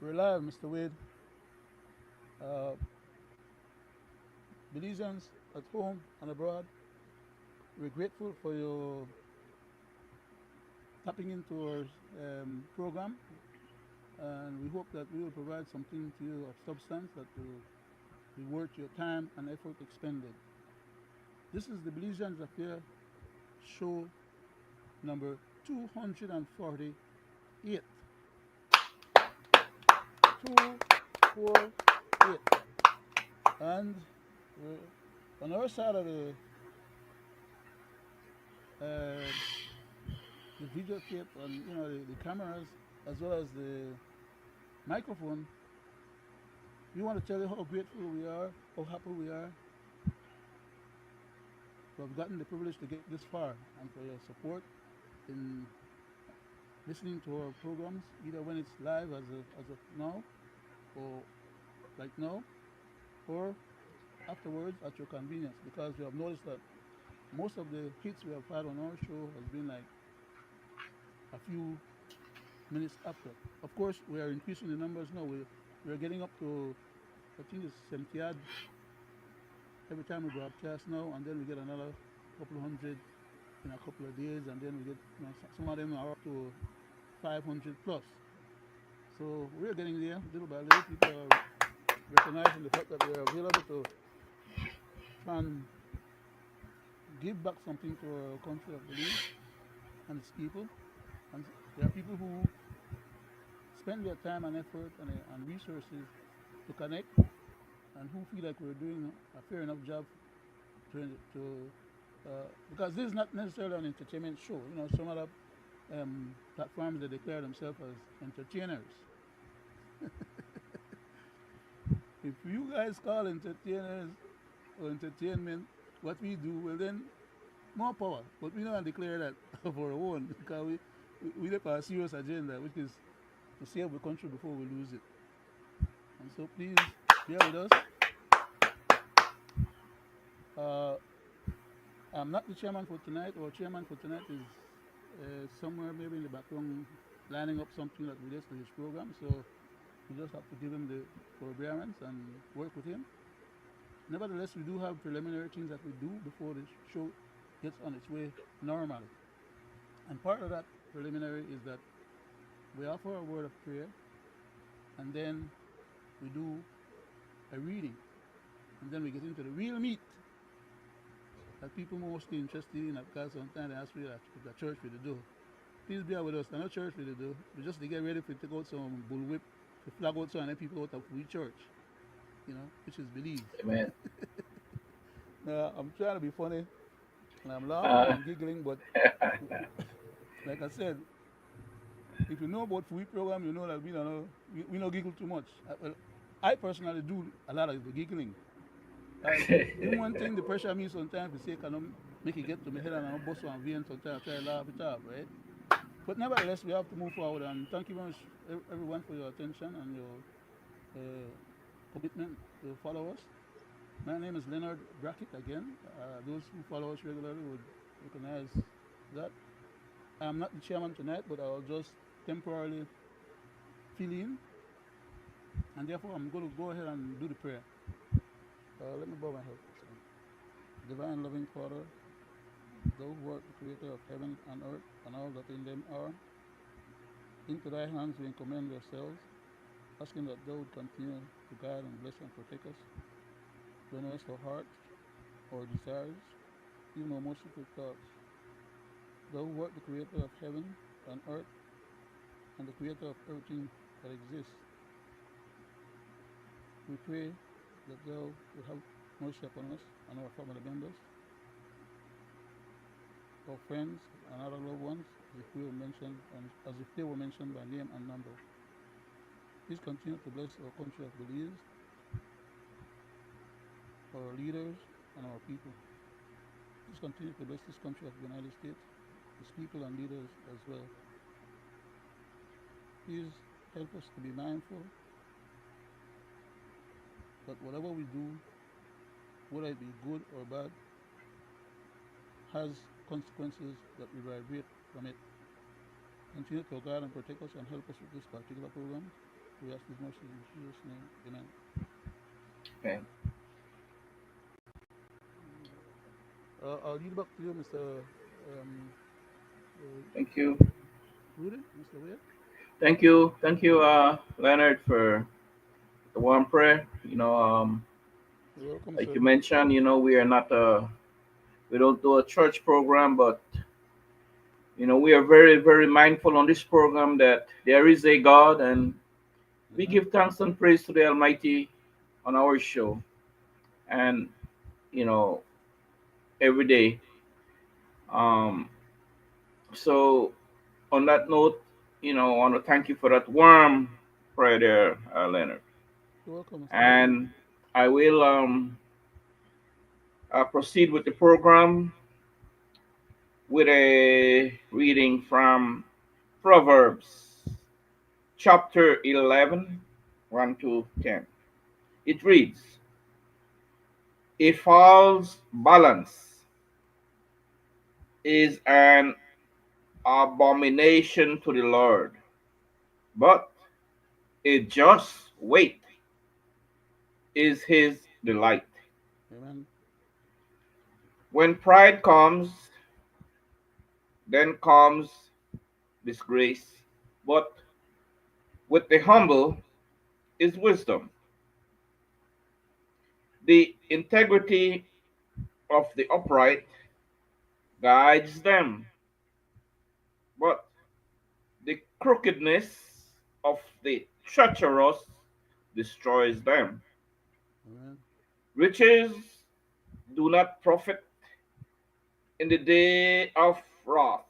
We're live, Mr. Wade. Uh, Belizeans at home and abroad, we're grateful for your tapping into our program, and we hope that we will provide something to you of substance that will be worth your time and effort expended. This is the Belizeans Affair show number 248. 248. And we're on our side of uh, the videotape and the cameras as well as the microphone. We want to tell you how grateful we are, how happy we are to have gotten the privilege to get this far and for your support in listening to our programs, either when it's live as of now or like now, or afterwards at your convenience, because we have noticed that most of the hits we have had on our show has been like a few minutes after. Of course, we are increasing the numbers now. We are getting up to, I think it's 70 odd every time we broadcast now, and then we get another couple of hundred in a couple of days, and then we get some of them are up to 500 plus. So we're getting there little by little. People are recognizing the fact that we are available to try and give back something to our country of Belize and its people. And there are people who spend their time and effort and resources to connect and who feel like we're doing a fair enough job because this is not necessarily an entertainment show. Some other platforms that declare themselves as entertainers. If you guys call entertainers or entertainment what we do, well then more power. But we don't declare that of our own because we have a serious agenda, which is to save the country before we lose it. And so please bear with us. Uh, I'm not the chairman for tonight. Our chairman for tonight is somewhere maybe in the background lining up something that relates to his program. So we just have to give him the forbearance and work with him. Nevertheless, we do have preliminary things that we do before the show gets on its way normally. And part of that preliminary is that we offer a word of prayer and then we do a reading. And then we get into the real meat that people mostly interested in because sometimes they ask me that the church will do. Please bear with us. They're not church will do. We just to get ready to take out some bullwhip to flag out some and people out of we church, which is Belize. Amen. Now, I'm trying to be funny and I'm laughing Uh, and giggling, but like I said, if you know about free program, you know that we don't giggle too much. Well, I personally do a lot of the giggling. Because in one thing, the pressure me sometimes to say, can I make it get to my head and I'm bust one vein sometimes I try to laugh it off, right? But nevertheless, we have to move forward. And thank you very much, everyone, for your attention and your commitment to follow us. My name is Leonard Brackett again. Those who follow us regularly would recognize that. I'm not the chairman tonight, but I'll just temporarily fill in. And therefore, I'm going to go ahead and do the prayer. Let me bow my head. Divine loving Father, thou who art the creator of heaven and earth and all that in them are, into thy hands we commend ourselves, asking that thou would continue to guide and bless and protect us, to know us our hearts, our desires, even our most secret thoughts. Thou who art the creator of heaven and earth and the creator of everything that exists, we pray that thou would have mercy upon us and our family members, our friends and other loved ones, as if they were mentioned by name and number. Please continue to bless our country of Belize, our leaders, and our people. Please continue to bless this country of the United States, its people and leaders as well. Please help us to be mindful that whatever we do, whether it be good or bad, has consequences that we vibrate from it. Continue to guide and protect us and help us with this particular program. We ask His mercy in Jesus' name. Amen. Okay. I'll lead back to you, Mr. Um, uh, Thank you. Rudy, Mr. Wade. Thank you, Leonard, for the warm prayer. You're welcome, Like sir. you mentioned, we are not we don't do a church program, but we are very, very mindful on this program that there is a God, and we Amen. give thanks and praise to the Almighty on our show, and you know, every day. Um, so on that note, I want to thank you for that warm prayer there, Leonard, You're welcome, Mr. Wade. and I will proceed with the program with a reading from Proverbs chapter 11, 1 to 10. It reads, a false balance is an abomination to the Lord, but a just weight is his delight. Amen. When pride comes, then comes disgrace, but with the humble is wisdom. The integrity of the upright guides them, but the crookedness of the treacherous destroys them. Amen. Riches do not profit in the day of wrath,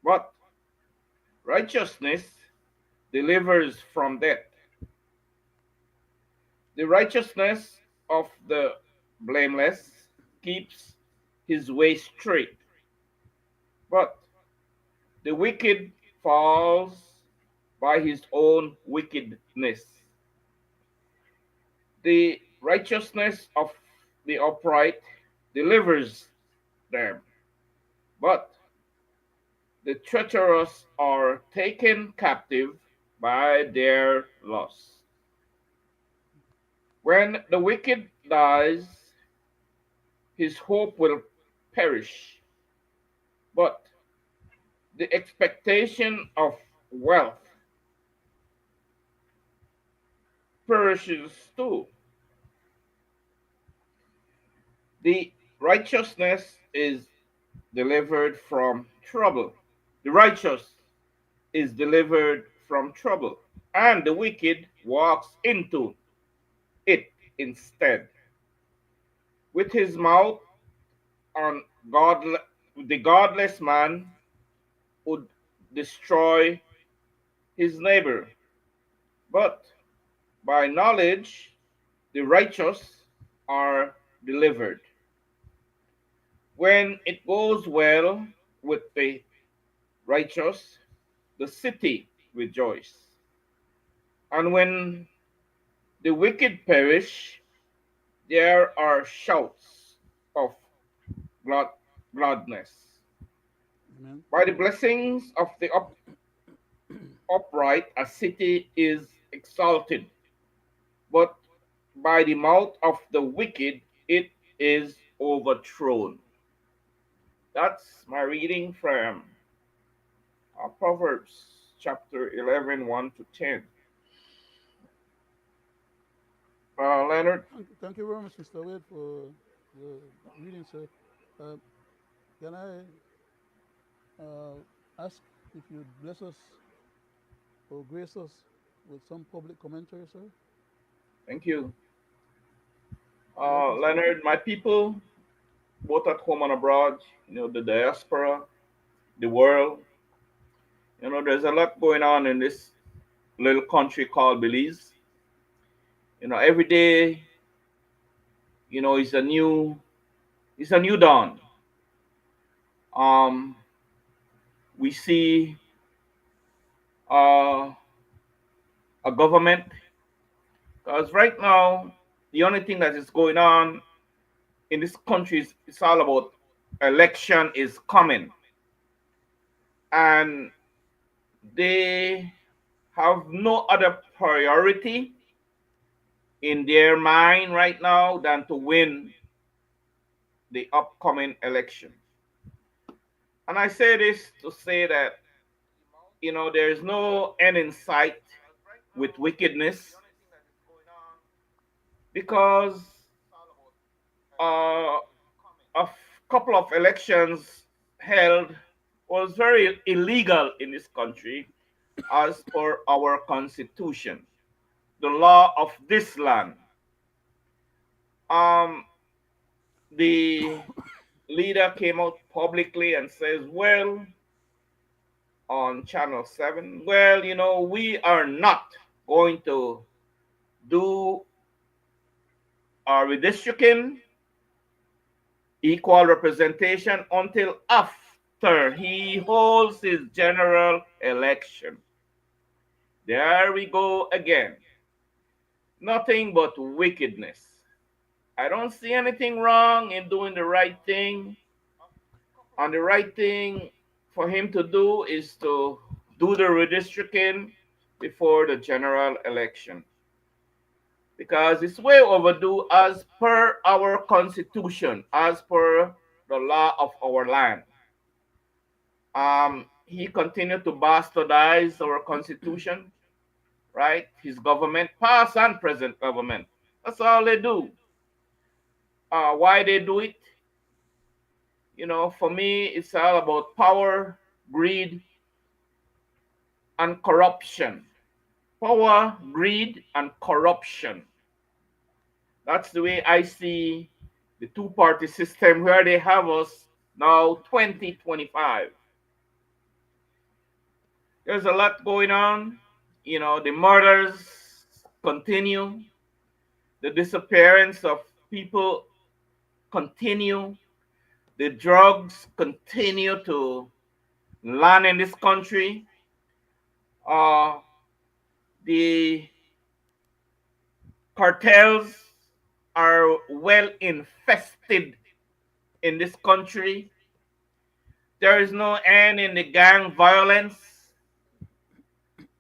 but righteousness delivers from death. The righteousness of the blameless keeps his way straight, but the wicked falls by his own wickedness. The righteousness of the upright delivers them, but the treacherous are taken captive by their loss. When the wicked dies, his hope will perish, but the expectation of wealth perishes too. The righteousness is delivered from trouble. The righteous is delivered from trouble, and the wicked walks into it instead. With his mouth on God, the godless man would destroy his neighbor, but by knowledge the righteous are delivered. When it goes well with the righteous, the city rejoices. And when the wicked perish, there are shouts of glad- gladness. Amen. By the blessings of the upright, a city is exalted, but by the mouth of the wicked, it is overthrown. That's my reading from Proverbs chapter 11, 1 to 10. Leonard, Thank you very much, Mr. Wade, for the reading, sir. Uh, can I ask if you'd bless us or grace us with some public commentary, sir? thank you. You're welcome, sir. Leonard, my people, both at home and abroad, the diaspora, the world, there's a lot going on in this little country called Belize. Every day, is a new dawn. Um, we see uh, a government, because right now, the only thing that is going on in this country is it's all about election is coming, and they have no other priority in their mind right now than to win the upcoming election. And I say this to say that, there's no end in sight with wickedness because uh, couple of elections held was very illegal in this country as per our constitution, the law of this land. Um, the leader came out publicly and says, well, on Channel 7, well, we are not going to do our redistricting, equal representation until after he holds his general election. There we go again. Nothing but wickedness. I don't see anything wrong in doing the right thing. And the right thing for him to do is to do the redistricting before the general election. Because it's way overdue as per our constitution, as per the law of our land. He continued to bastardize our constitution, right? His government, past and present government. That's all they do. Why they do it? For me, it's all about power, greed, and corruption. Power, greed, and corruption. That's the way I see the two-party system where they have us now 2025. There's a lot going on. The murders continue, the disappearance of people continue, the drugs continue to land in this country. Uh, the cartels are well infested in this country. There is no end in the gang violence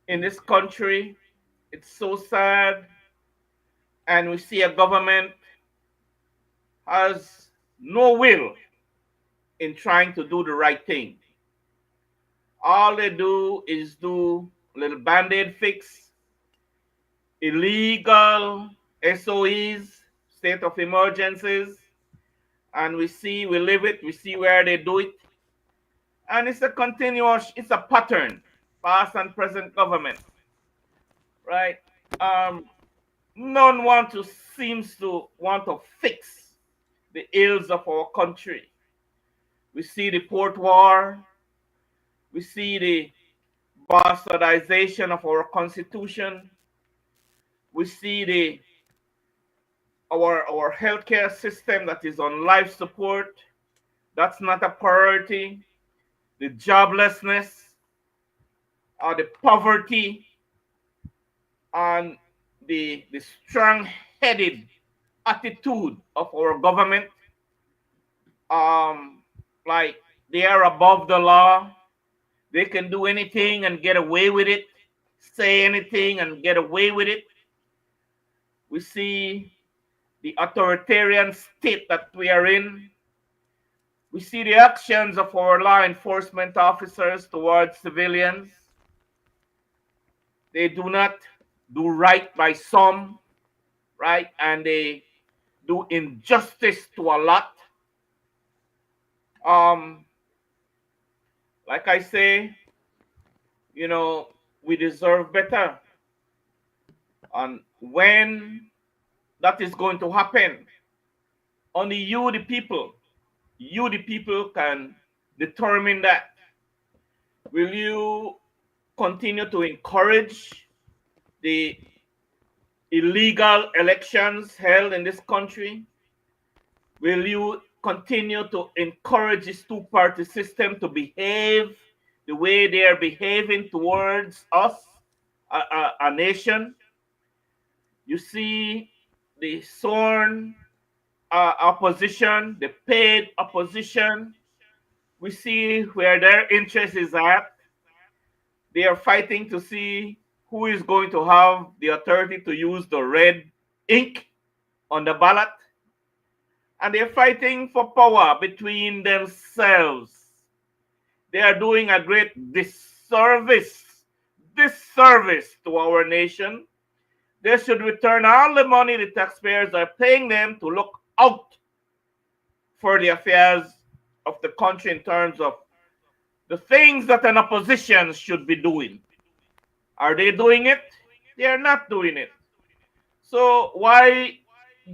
in this country. It's so sad. And we see a government has no will in trying to do the right thing. All they do is do a little band-aid fix, illegal SOEs, state of emergencies, and we live it, we see where they do it. And it's a continuous, it's a pattern, past and present government, right? Um, None seems to want to fix the ills of our country. We see the port war, we see the bastardization of our constitution, we see the our healthcare system that is on life support. That's not a priority. The joblessness, the poverty, and the strong-headed attitude of our government. Like they are above the law. They can do anything and get away with it. Say anything and get away with it. We see the authoritarian state that we are in. We see the actions of our law enforcement officers towards civilians. They do not do right by some, right? And they do injustice to a lot. Um, like I say, we deserve better. And when that is going to happen, only you, the people, can determine that. Will you continue to encourage the illegal elections held in this country? Will you continue to encourage this two-party system to behave the way they are behaving towards us, a nation? You see the sworn opposition, the paid opposition. We see where their interest is at. They are fighting to see who is going to have the authority to use the red ink on the ballot, and they're fighting for power between themselves. They are doing a great disservice to our nation. They should return all the money the taxpayers are paying them to look out for the affairs of the country in terms of the things that an opposition should be doing. Are they doing it? They are not doing it. So why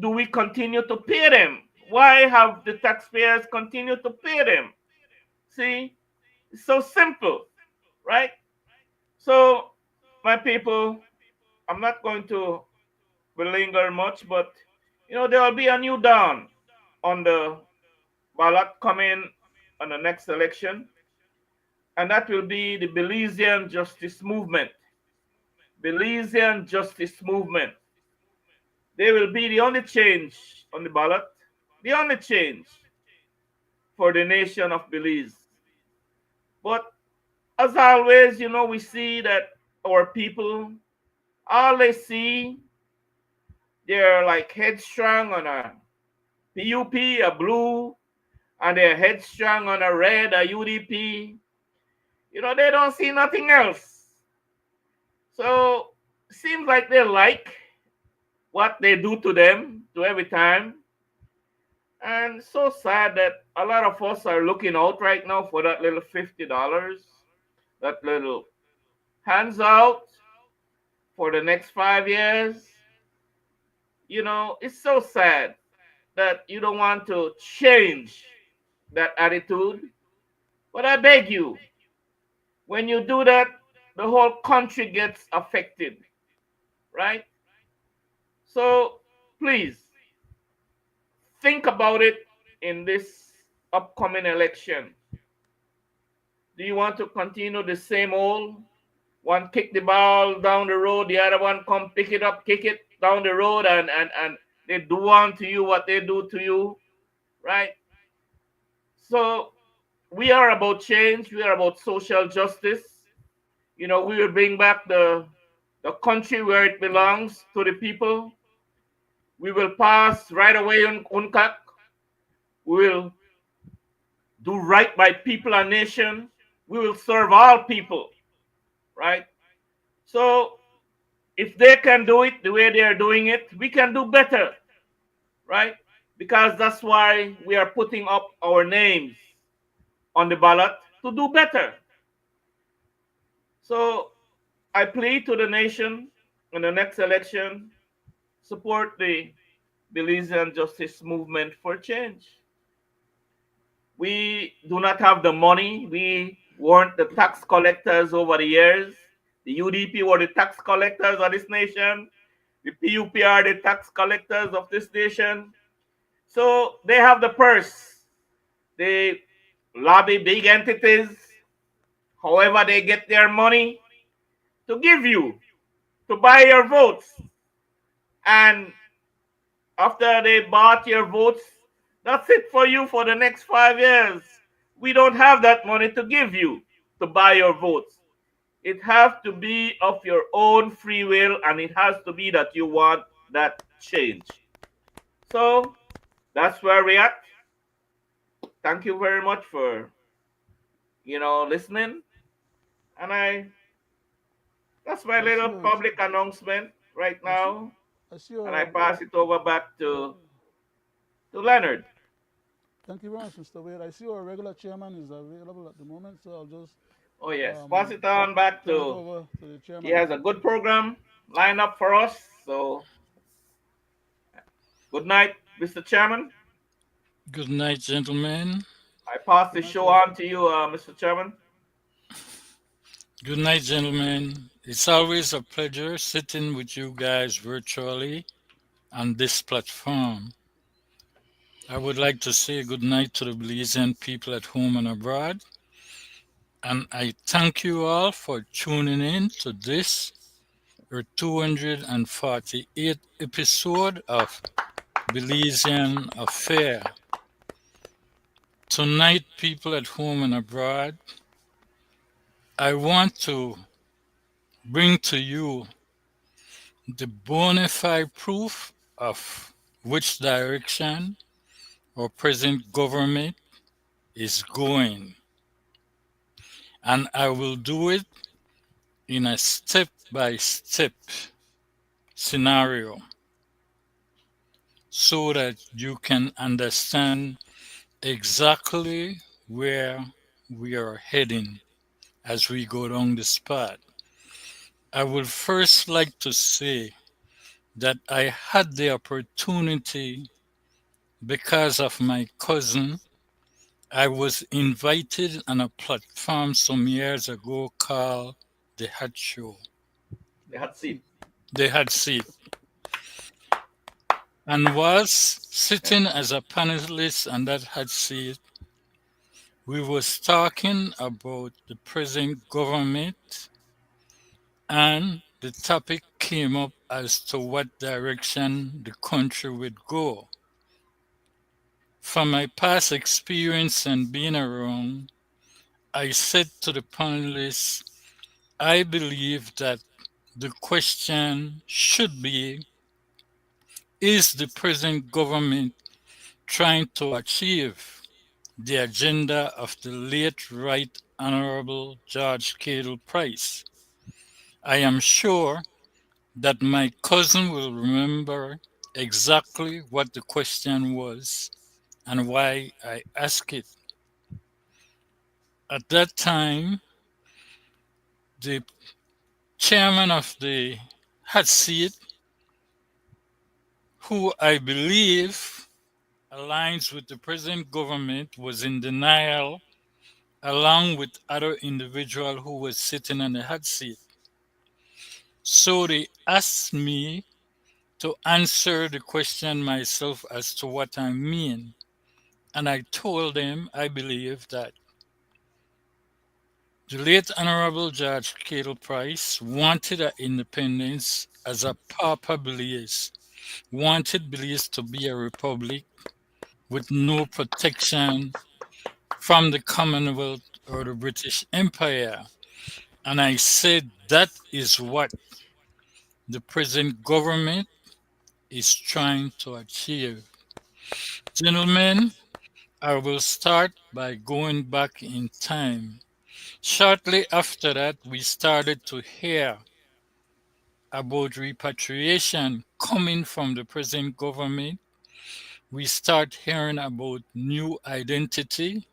do we continue to pay them? Why have the taxpayers continue to pay them? See, it's so simple, right? So, my people, I'm not going to linger much, but there will be a new dawn on the ballot coming on the next election, and that will be the Belizean justice movement. Belizean justice movement. They will be the only change on the ballot, the only change for the nation of Belize. But as always, we see that our people, all they see, they're like headstrong on a PUP, a blue, and they're headstrong on a red, a UDP. They don't see nothing else. So seems like they like what they do to them to every time. And so sad that a lot of us are looking out right now for that little $50, that little hands out for the next 5 years. It's so sad that you don't want to change that attitude. But I beg you, when you do that, the whole country gets affected, right? So please think about it in this upcoming election. Do you want to continue the same old? One kick the ball down the road, the other one come pick it up, kick it down the road, and they do unto you what they do to you, right? So we are about change. We are about social justice. We will bring back the country where it belongs to the people. We will pass right away on UNCAC. We will do right by people and nation. We will serve all people, right? So if they can do it the way they are doing it, we can do better, right? Because that's why we are putting up our names on the ballot to do better. So I plead to the nation in the next election, support the Belizean justice movement for change. We do not have the money. We weren't the tax collectors over the years. The UDP were the tax collectors of this nation. The PUP are the tax collectors of this nation. So they have the purse. They lobby big entities, however they get their money, to give you, to buy your votes. And after they bought your votes, that's it for you for the next 5 years. We don't have that money to give you to buy your votes. It has to be of your own free will, and it has to be that you want that change. So that's where we're at. Thank you very much for listening. And that's my I see little your, public announcement right I see, now. I see And I your. pass it over back Yeah. to Leonard. Thank you very much, Mr. Wade. I see our regular chairman is available at the moment, so I'll just Oh yes. Pass um, it on back turn it to over to the he chairman. has a good program lined up for us. So good night, Mr. Chairman. Good night, gentlemen. I pass Good the night, show sir. on to you, Mr. Chairman. Good night, gentlemen. It's always a pleasure sitting with you guys virtually on this platform. I would like to say good night to the Belizean people at home and abroad, and I thank you all for tuning in to this, your 248th episode of Belizean Affair. Tonight, people at home and abroad, I want to bring to you the bona fide proof of which direction our present government is going. And I will do it in a step by step scenario so that you can understand exactly where we are heading as we go down this path. I would first like to say that I had the opportunity because of my cousin. I was invited on a platform some years ago called The Hat Show. They had seat. They had seat and was sitting as a panelist on that hot seat. We was talking about the present government and the topic came up as to what direction the country would go. From my past experience and being around, I said to the panelists, I believe that the question should be, is the present government trying to achieve the agenda of the late Right Honorable George Cadle Price? I am sure that my cousin will remember exactly what the question was and why I asked it. At that time, the chairman of the hot seat, who I believe aligns with the present government, was in denial along with other individual who was sitting on the hot seat. So they asked me to answer the question myself as to what I mean. And I told them I believe that the late Honorable Judge Cadle Price wanted our independence as a Papa Belize, wanted Belize to be a republic with no protection from the Commonwealth or the British Empire. And I said that is what the present government is trying to achieve. Gentlemen, I will start by going back in time. Shortly after that, we started to hear about repatriation coming from the present government. We start hearing about new identity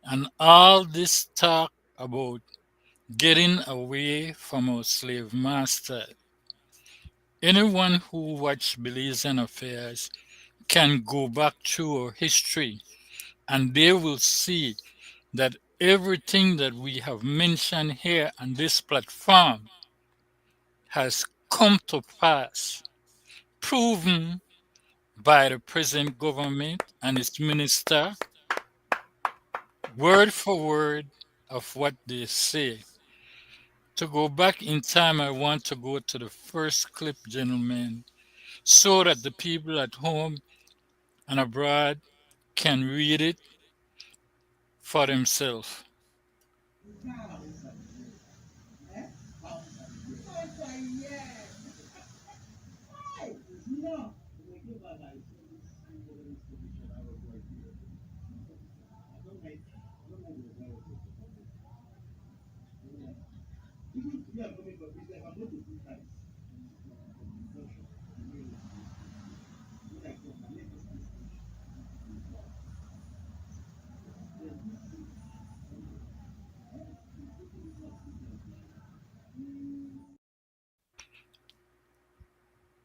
and all this talk about getting away from our slave master. Anyone who watched Belizean affairs can go back through our history and they will see that everything that we have mentioned here on this platform has come to pass, proven by the present government and its minister, word for word of what they say. To go back in time, I want to go to the first clip, gentlemen, so that the people at home and abroad can read it for themselves.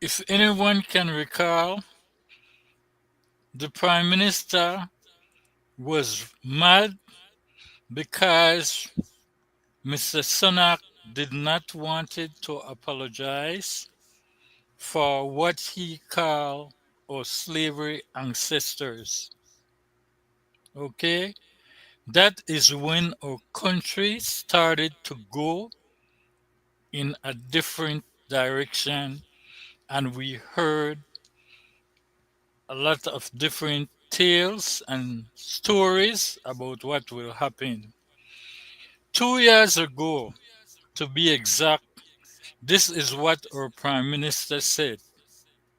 If anyone can recall, the Prime Minister was mad because Mr. Sunak did not want to apologize for what he called our slavery ancestors. Okay? That is when our country started to go in a different direction, and we heard a lot of different tales and stories about what will happen. 2 years ago, To be exact, this is what our Prime Minister said.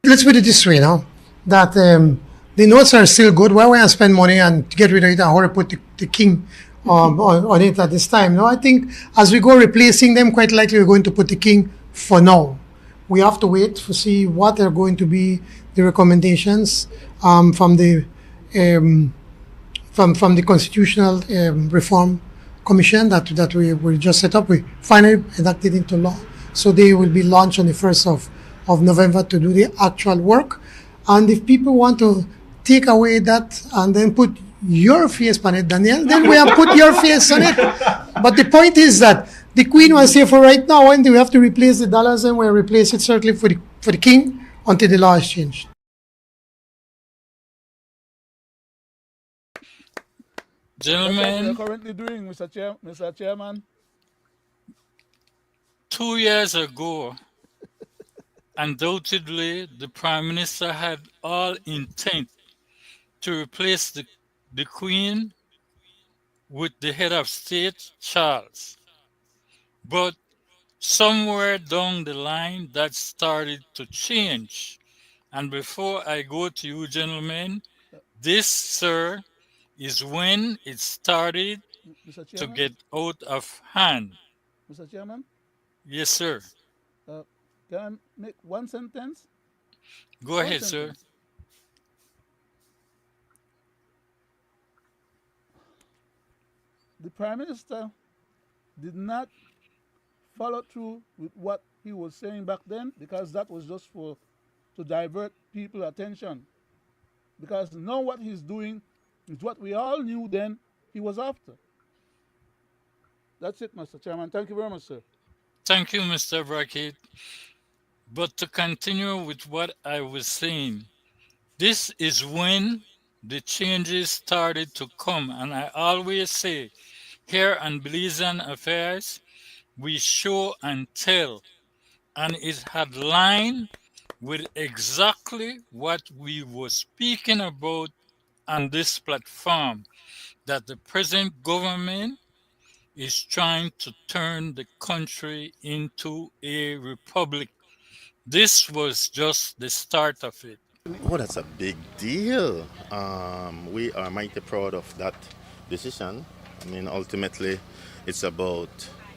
Let's put it this way now, that the notes are still good. Why would I spend money and get rid of it and hurry put the king on it at this time? No, I think as we go replacing them, quite likely we're going to put the king for now. We have to wait to see what are going to be the recommendations from the um, from the constitutional reform commission that we just set up. We finally enacted into law, so they will be launched on the 1st of November to do the actual work. And if people want to take away that and then put your face on it, Daniel, then we have put your face on it. But the point is that the Queen was here for right now, and we have to replace the dollars, and we'll replace it certainly for the King until the law is changed. That's what we are Gentlemen, currently doing, Mr. Chairman. 2 years ago, undoubtedly, the Prime Minister had all intent to replace the Queen with the head of state, Charles. But somewhere down the line, that started to change. And before I go to you, gentlemen, this, sir, is when it started Mr. to Chairman, get out of hand. Mr. Chairman, Yes, sir. uh, can I make one sentence? Go One ahead, sir. sentence. The Prime Minister did not follow through with what he was saying back then, because that was just for to divert people's attention. Because now what he's doing is what we all knew then he was after. That's it, Mr. Chairman. Thank you very much, sir. Thank you, Mr. Brackett. But to continue with what I was saying, this is when the changes started to come. And I always say, here on Belizean Affairs, we show and tell. And it had line with exactly what we were speaking about on this platform, that the present government is trying to turn the country into a republic. This was just the start of it. Oh, that's a big deal. We are mighty proud of that decision. I mean, ultimately, it's about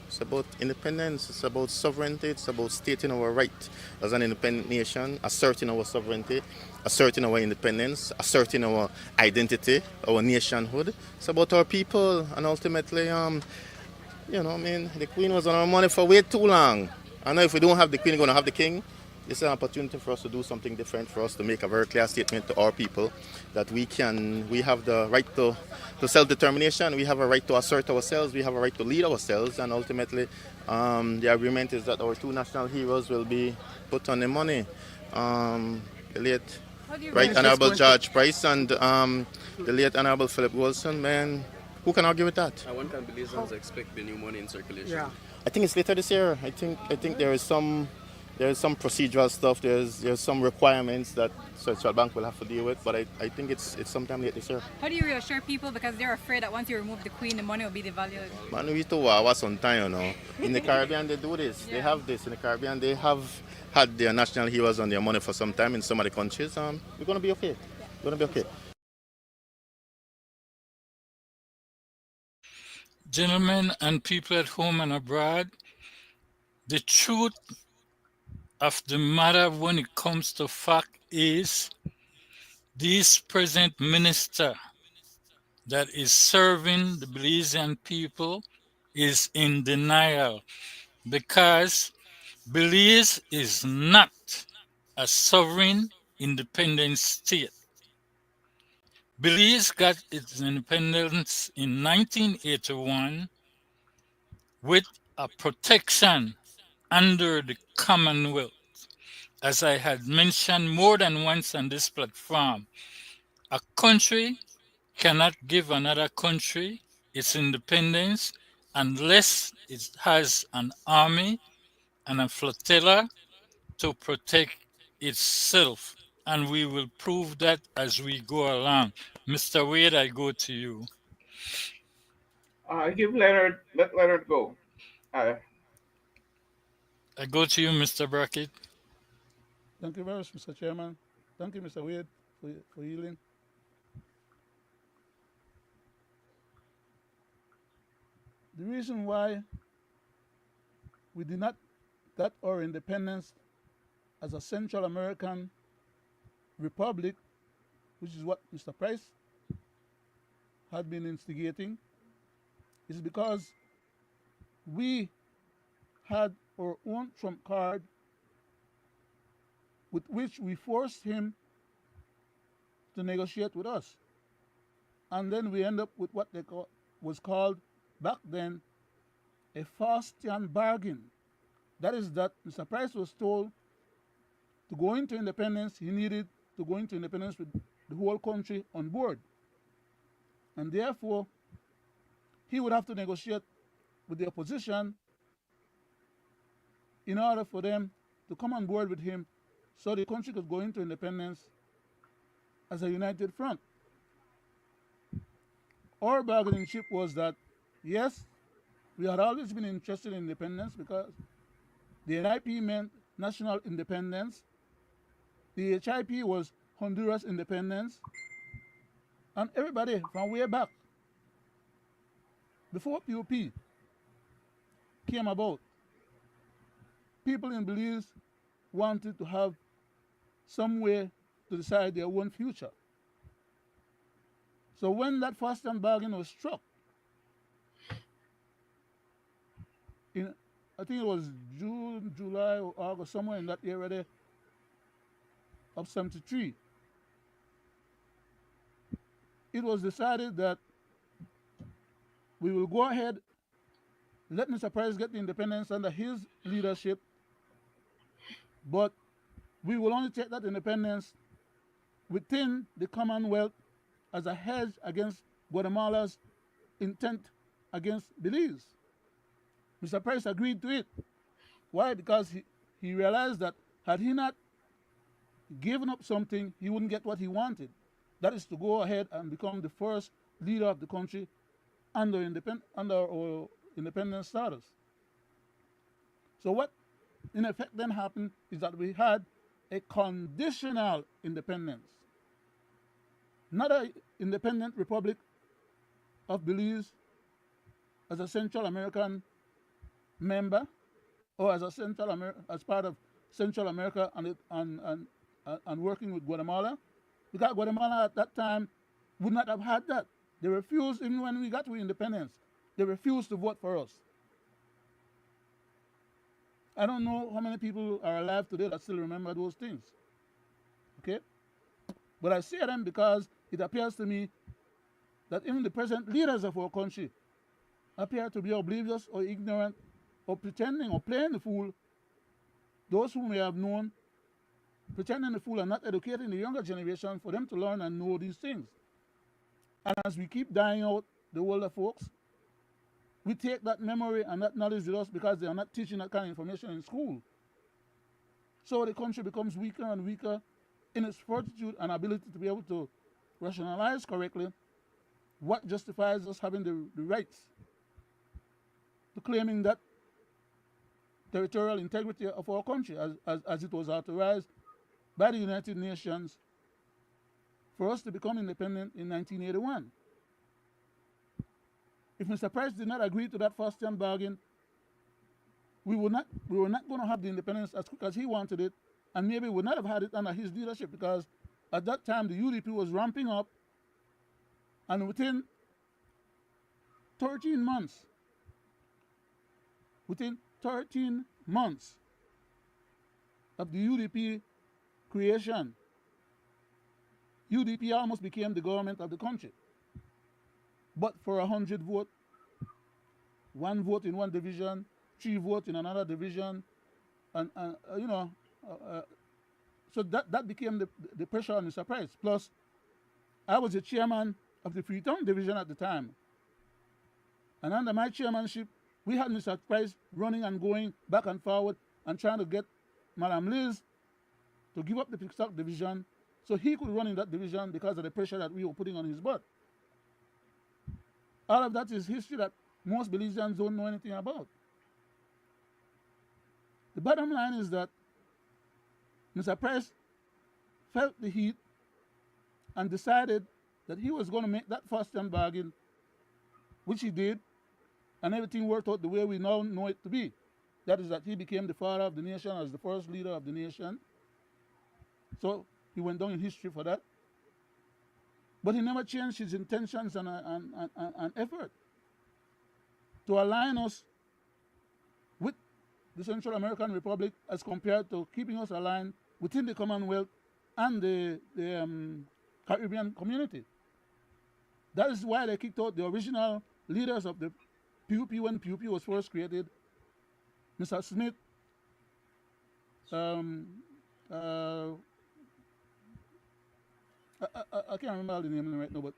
it's about independence. It's about sovereignty. It's about stating our right as an independent nation, asserting our sovereignty, asserting our independence, asserting our identity, our nationhood. It's about our people, and ultimately, I mean, the Queen was on our money for way too long. I know if we don't have the Queen, we're going to have the King. This is an opportunity for us to do something different, for us to make a very clear statement to our people that we have the right to self-determination, we have a right to assert ourselves, we have a right to lead ourselves, and ultimately the agreement is that our two national heroes will be put on the money. The late Right Honorable George Price and the late Honorable Philip Wilson, man, who can argue with that? And when can Belizeans expect the new money in circulation? Yeah. I think it's later this year. I think there is some procedural stuff. There's some requirements that Central Bank will have to deal with. But I think it's sometime late this year. How do you reassure people, because they're afraid that once you remove the Queen, the money will be devalued? Man, we used to wawa sometime, In the Caribbean, they do this. They have this in the Caribbean. They have had their national heroes on their money for some time in some of the countries. We're gonna be okay. We're gonna be okay. Gentlemen and people at home and abroad, the truth of the matter when it comes to fact is this present minister that is serving the Belizean people is in denial, because Belize is not a sovereign independent state. Belize got its independence in 1981 with a protection under the Commonwealth. As I had mentioned more than once on this platform, a country cannot give another country its independence unless it has an army and a flotilla to protect itself. And we will prove that as we go along. Mr. Wade, I go to you. I give Leonard, let Leonard go. Uh, I go to you, Mr. Brackett. Thank you very much, Mr. Chairman. Thank you, Mr. Wade, for yielding. The reason why we did not get our independence as a Central American republic, which is what Mr. Price had been instigating, is because we had our own trump card with which we forced him to negotiate with us. And then we end up with what was called back then a Faustian bargain. That is that Mr. Price was told to go into independence, he needed to go into independence with the whole country on board. And therefore, he would have to negotiate with the opposition in order for them to come on board with him so the country could go into independence as a united front. Our bargaining chip was that, yes, we had always been interested in independence because the NIP meant national independence, the HIP was Honduras independence, and everybody from way back, before POP came about, people in Belize wanted to have some way to decide their own future. So when that first-time bargain was struck, in I think it was June, July, or August, somewhere in that area there of 73, it was decided that we will go ahead, let Mr. Price get the independence under his leadership, but we will only take that independence within the Commonwealth as a hedge against Guatemala's intent against Belize. Mr. Price agreed to it. Why? Because he realized that had he not given up something, he wouldn't get what he wanted. That is to go ahead and become the first leader of the country under our independence status. So what in effect then happened is that we had a conditional independence, not an independent republic of Belize as a Central American member or as as part of Central America and working with Guatemala, because Guatemala at that time would not have had that. They refused, even when we got to independence, they refused to vote for us. I don't know how many people are alive today that still remember those things. Okay? But I say them because it appears to me that even the present leaders of our country appear to be oblivious or ignorant or pretending or playing the fool. Those whom we have known, pretending the fool and not educating the younger generation for them to learn and know these things. And as we keep dying out the older folks, we take that memory and that knowledge with us because they are not teaching that kind of information in school. So the country becomes weaker and weaker in its fortitude and ability to be able to rationalize correctly what justifies us having the rights to claiming that territorial integrity of our country as it was authorized by the United Nations for us to become independent in 1981. If Mr. Price did not agree to that first-term bargain, we were not going to have the independence as quick as he wanted it, and maybe we would not have had it under his leadership because at that time the UDP was ramping up, and within 13 months of the UDP creation, UDP almost became the government of the country. But for 100 votes, 1 vote in one division, 3 votes in another division, and so that became the pressure on Mr. Price. Plus, I was the chairman of the Freetown division at the time, and under my chairmanship, we had Mr. Price running and going back and forward and trying to get Madam Liz to give up the Pickstock division so he could run in that division because of the pressure that we were putting on his butt. All of that is history that most Belizeans don't know anything about. The bottom line is that Mr. Price felt the heat and decided that he was going to make that first time bargain, which he did, and everything worked out the way we now know it to be. That is that he became the father of the nation as the first leader of the nation. So he went down in history for that. But he never changed his intentions and effort to align us with the Central American Republic as compared to keeping us aligned within the Commonwealth and the Caribbean community. That is why they kicked out the original leaders of the PUP when PUP was first created. Mr. Smith, um, uh, I can't remember the name right now, but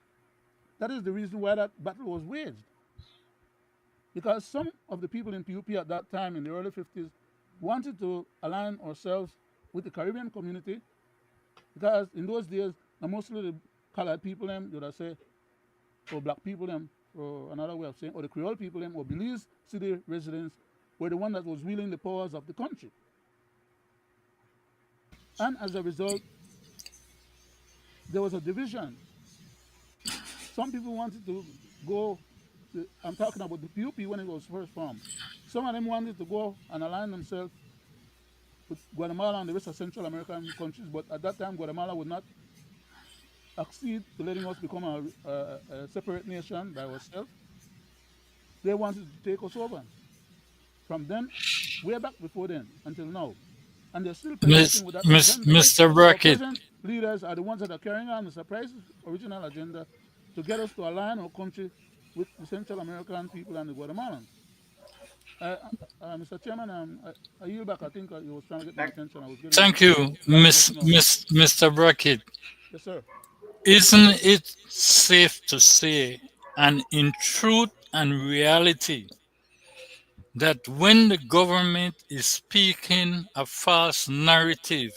that is the reason why that battle was waged. Because some of the people in PUP at that time, in the early 50s, wanted to align ourselves with the Caribbean community, because in those days, mostly the colored people, them, did I say, or black people, them, or another way of saying, or the Creole people, them, or Belize city residents, were the one that was wielding the powers of the country. And as a result, there was a division. Some people wanted to go, I'm talking about the PUP when it was first formed. Some of them wanted to go and align themselves with Guatemala and the rest of Central American countries, but at that time, Guatemala would not accede to letting us become a separate nation by ourselves. They wanted to take us over. From then, way back before then, until now. And they're still persisting with that agenda. Mr. So our Brackett, present leaders are the ones that are carrying on Mr. Price's original agenda to get us to align our country with the Central American people and the Guatemalans. Mr. Chairman, I yield back. I think you was trying to get my attention. I was getting thank you, getting off. Mr. Brackett. Yes, sir. Isn't it safe to say, and in truth and reality, that when the government is speaking a false narrative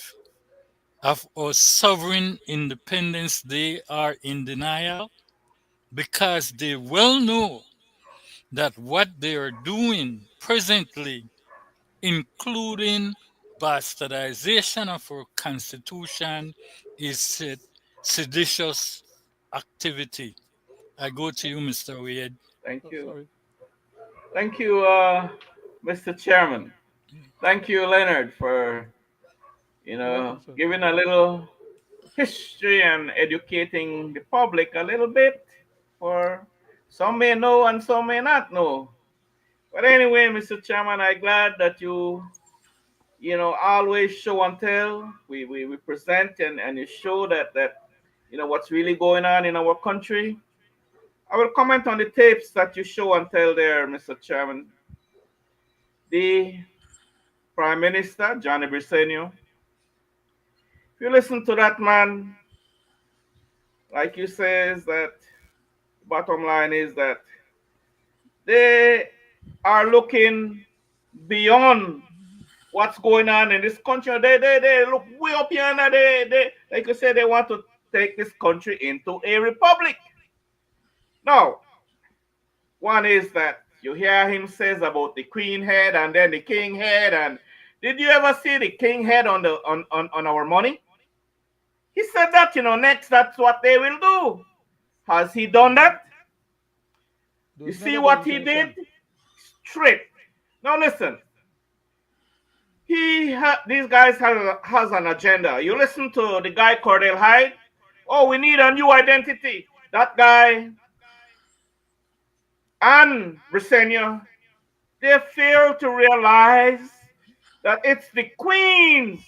of our sovereign independence, they are in denial because they well know that what they are doing presently, including bastardization of our constitution, is seditious activity. I go to you, Mr. Wade. Thank Oh, you. sorry. Thank you, Mr. Chairman. Thank you, Leonard, for You're welcome, sir. giving a little history and educating the public a little bit. For some may know and some may not know. But anyway, Mr. Chairman, I'm glad that you always show and tell. We present and you show that what's really going on in our country. I will comment on the tapes that you show and tell there, Mr. Chairman. The Prime Minister, Johnny Briceño, if you listen to that man, like you says that bottom line is that they are looking beyond what's going on in this country. They look way up here and they like you said, they want to take this country into a republic. Now, one is that you hear him says about the queen head and then the king head. And did you ever see the king head on the on our money? He said that next that's what they will do. Has he done that? You see what he did? Straight. Now listen. These guys has an agenda. You listen to the guy Cordell Hyde. Oh, we need a new identity. That guy and Briceño, they fail to realize that it's the Queens,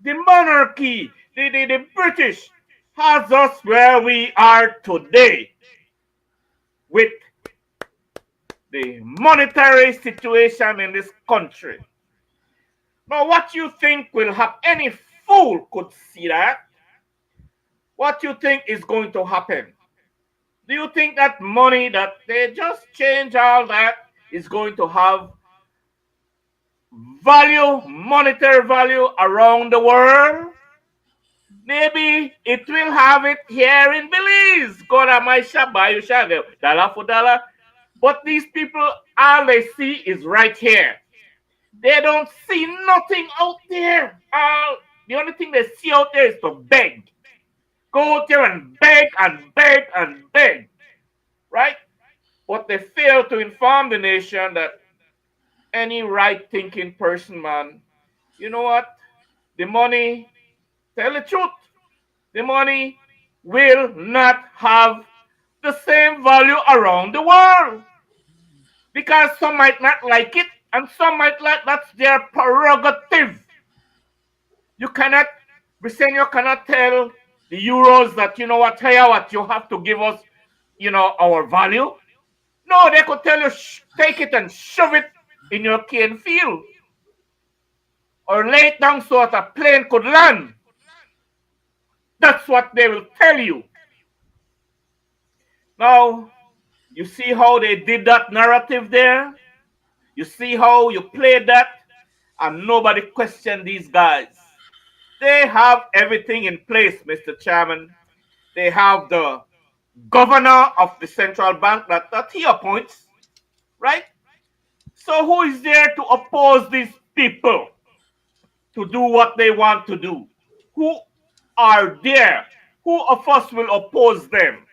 the monarchy, the British has us where we are today with the monetary situation in this country. Now, what you think will happen? Any fool could see that. What you think is going to happen? Do you think that money that they just change all that is going to have value, monetary value around the world? Maybe it will have it here in Belize. Go to my shop, buy your shop, dollar for dollar. But these people, all they see is right here. They don't see nothing out there. The only thing they see out there is to beg. Go out there and beg and beg and beg, right? But they fail to inform the nation that any right thinking person, man, you know what? The money, tell the truth, the money will not have the same value around the world. Because some might not like it and some might like that's their prerogative. You cannot, Briseño cannot tell the Euros that, you know what, hey, what you have to give us, our value. No, they could tell you, take it and shove it in your cane field or lay it down so that a plane could land. That's what they will tell you. Now, you see how they did that narrative there? You see how you played that? And nobody questioned these guys. They have everything in place, Mr. Chairman. They have the governor of the central bank that he appoints, right? So who is there to oppose these people to do what they want to do? Who are there? Who of us will oppose them?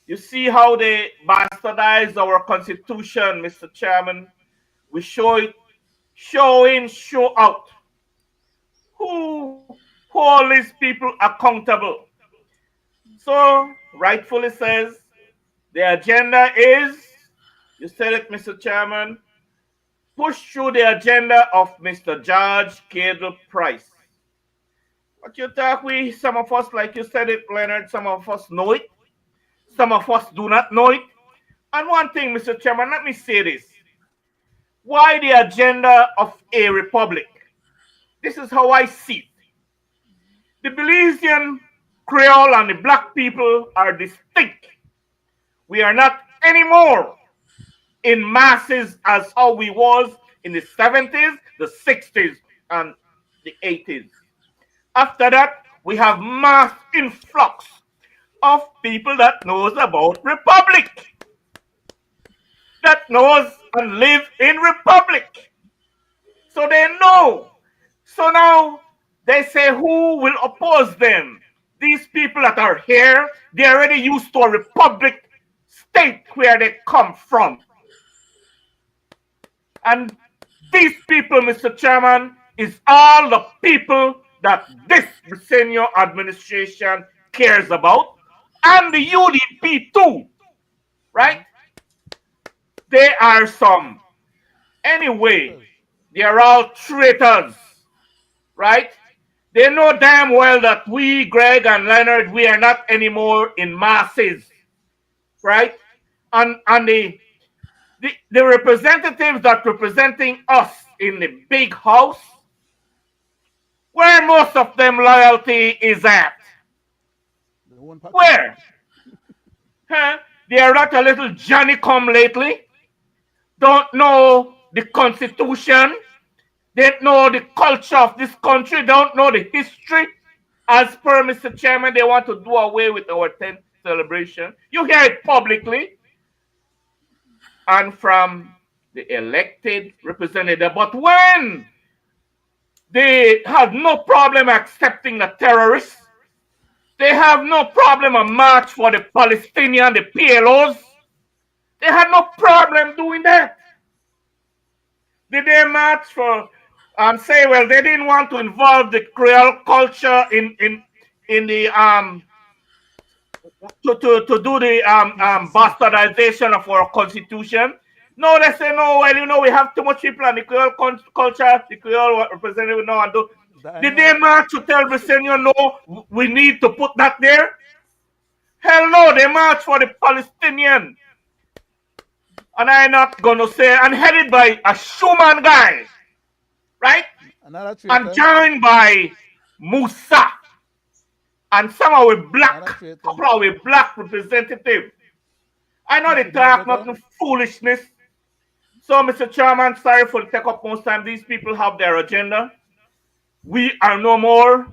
You see how they bastardize our constitution, Mr. Chairman? We show it, show in, show out. Who hold these people accountable? So, rightfully says, the agenda is, you said it, Mr. Chairman, push through the agenda of Mr. George Cable Price. What you talk, some of us, like you said it, Leonard, some of us know it. Some of us do not know it. And one thing, Mr. Chairman, let me say this. Why the agenda of a republic? This is how I see it. The Belizean Creole and the black people are distinct. We are not anymore in masses as how we was in the 70s, the 60s, and the 80s. After that, we have mass influx of people that knows about republic, that knows and live in republic. So they know. So now they say who will oppose them? These people that are here, they're already used to a republic state where they come from. And these people, Mr. Chairman, is all the people that this Briseño administration cares about, and the UDP too, right? They are some. Anyway, they are all traitors, right? They know damn well that we, Greg and Leonard, we are not anymore in masses, right? And the representatives that representing us in the big house, where most of them loyalty is at? Where? Huh? They are not a little Johnny come lately. Don't know the constitution. They don't know the culture of this country. Don't know the history. As per Mr. Chairman, they want to do away with our 10th celebration. You hear it publicly and from the elected representative. But when they have no problem accepting the terrorists, they have no problem a march for the Palestinian, the PLOs. They had no problem doing that. Did they march for say, well, they didn't want to involve the Creole culture in the to do the bastardization of our constitution? No, they say no. Well, we have too much people and the Creole culture, the Creole representative now and do. Did they march to tell Briseño no? We need to put that there. Hell no, they march for the Palestinian. And I'm not gonna say, and headed by a Schumann guy, right? And joined by Musa and some of our black representative. I know they talk nothing foolishness. So, Mr. Chairman, sorry for the take up most time. These people have their agenda. We are no more.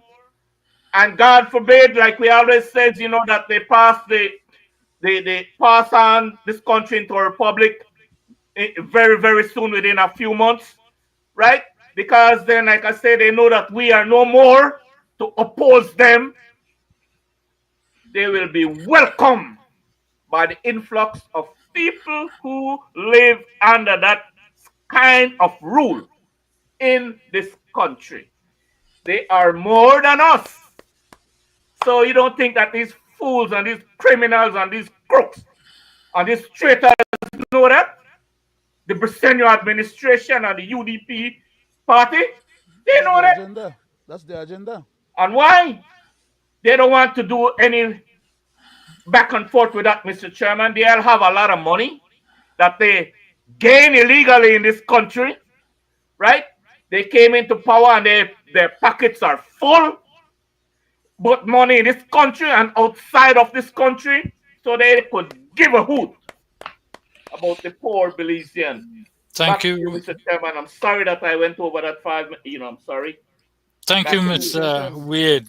And God forbid, like we always said, that they pass they pass on this country into a republic very, very soon, within a few months. right? Because then, like I said, they know that we are no more to oppose them. They will be welcomed by the influx of people who live under that kind of rule in this country. They are more than us. So you don't think that these fools and these criminals and these crooks and these traitors know that? The Briseno administration and the UDP party, they That's know the that. agenda. That's the agenda. And why? They don't want to do any back and forth with that, Mr. Chairman. They'll have a lot of money that they gain illegally in this country, right? They came into power and their pockets are full, but money in this country and outside of this country, so they could give a hoot about the poor Belizean. Thank Back to you, you. Mr. Chairman. I'm sorry that I went over that 5 minutes. I'm sorry. Thank you, Back to Take you. your Mr. time. Wade.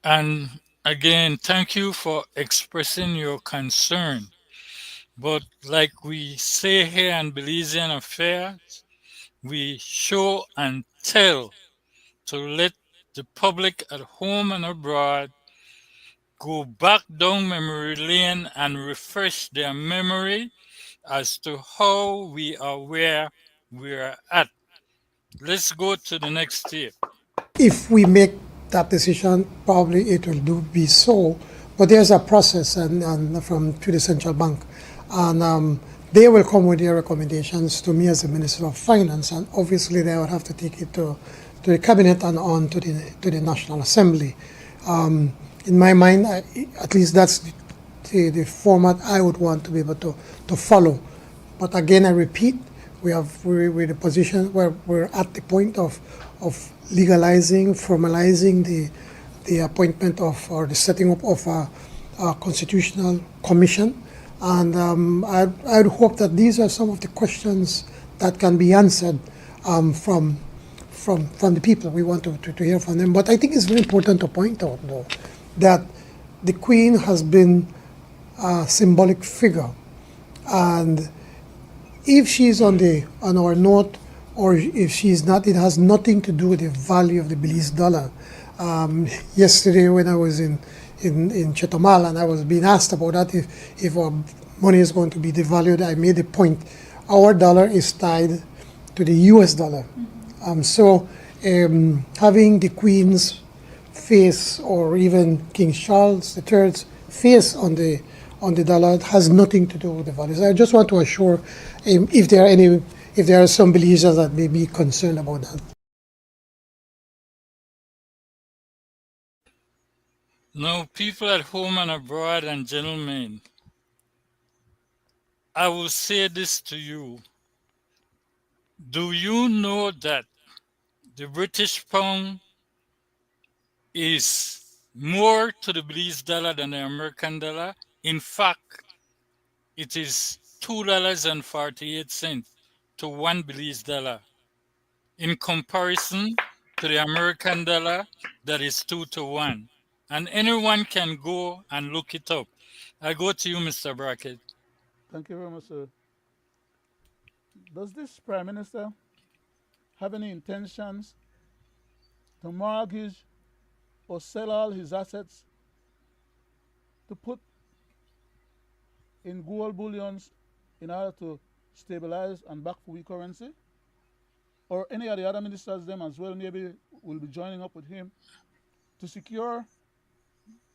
And again, thank you for expressing your concern. But like we say here in Belizean Affairs, we show and tell to let the public at home and abroad go back down memory lane and refresh their memory as to how we are where we are at. Let's go to the next tape. If we make that decision, probably it will be so. But there's a process and from to the central bank, and they will come with their recommendations to me as the Minister of Finance, and obviously they will have to take it to the cabinet and on to the National Assembly. In my mind, at least that's the format I would want to be able to follow. But again, I repeat, we're in a position where we're at the point of legalizing, formalizing the appointment of or the setting up of a constitutional commission, and I'd hope that these are some of the questions that can be answered from the people. We want to hear from them. But I think it's very important to point out, though, that the Queen has been a symbolic figure, and if she's on our note, or if she's not, it has nothing to do with the value of the Belize dollar. Yesterday, when I was in Chetumal and I was being asked about that, if our money is going to be devalued, I made the point: our dollar is tied to the U.S. dollar. So having the Queen's face, or even King Charles III's face on the dollar, has nothing to do with the values. I just want to assure if there are some Belizeans that may be concerned about that. Now, people at home and abroad, and gentlemen, I will say this to you. Do you know that the British pound is more to the Belize dollar than the American dollar? In fact, it is $2.48 to one Belize dollar, in comparison to the American dollar that is 2 to 1. And anyone can go and look it up. I go to you, Mr. Brackett. Thank you very much, sir. Does this Prime Minister have any intentions to mortgage or sell all his assets to put in gold bullions in order to stabilize and back for weak currency? Or any of the other ministers, them as well, maybe will be joining up with him to secure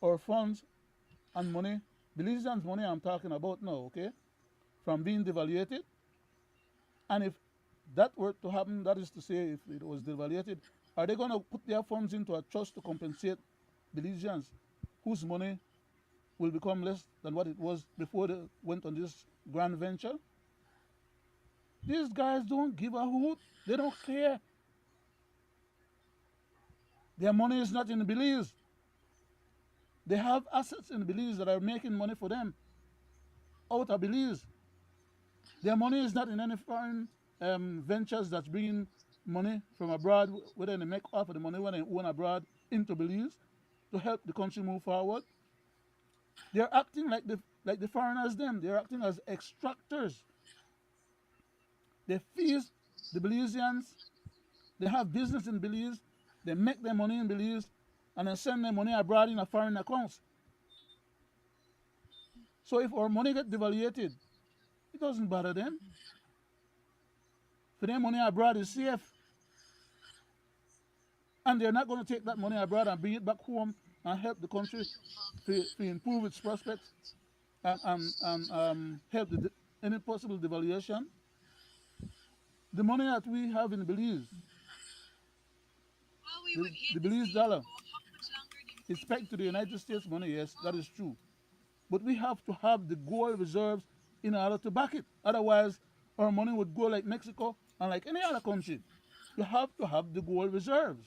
our funds and money, Belizeans' money I'm talking about now, okay, from being devaluated. And if that were to happen, that is to say, if it was devaluated, are they going to put their funds into a trust to compensate Belizeans whose money will become less than what it was before they went on this grand venture? These guys don't give a hoot. They don't care. Their money is not in Belize. They have assets in Belize that are making money for them out of Belize. Their money is not in any foreign ventures that's bringing money from abroad, whether they make off of the money when they own abroad into Belize to help the country move forward. They're acting like the foreigners them. They're acting as extractors. They feast The Belizeans, they have business in Belize, they make their money in Belize, and then send their money abroad in a foreign accounts. So if our money get devaluated, it doesn't bother them. For their money abroad is safe. And they're not going to take that money abroad and bring it back home and help the country to improve its prospects and help any possible devaluation. The money that we have in Belize, the Belize dollar, is pegged to the United States money, yes, that is true. But we have to have the gold reserves in order to back it. Otherwise, our money would go like Mexico and like any other country. You have to have the gold reserves.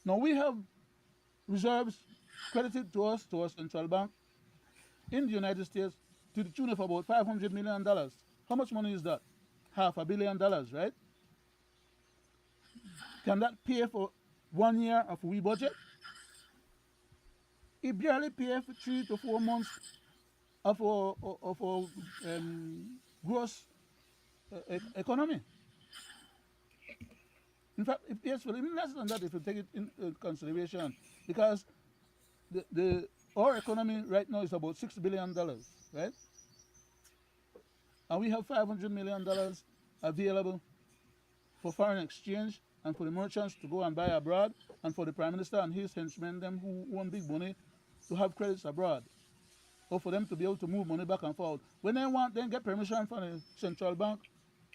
Now we have reserves credited to us, to our central bank in the United States to the tune of about $500 million. How much money is that? $500 million, right? Can that pay for 1 year of we budget? It barely pay for 3 to 4 months of our gross economy. In fact, it pays for even less than that if you take it into consideration, because the our economy right now is about $6 billion, right? And we have $500 million available for foreign exchange and for the merchants to go and buy abroad, and for the prime minister and his henchmen, them who want big money, to have credits abroad, or for them to be able to move money back and forth. When they want, then get permission from the central bank,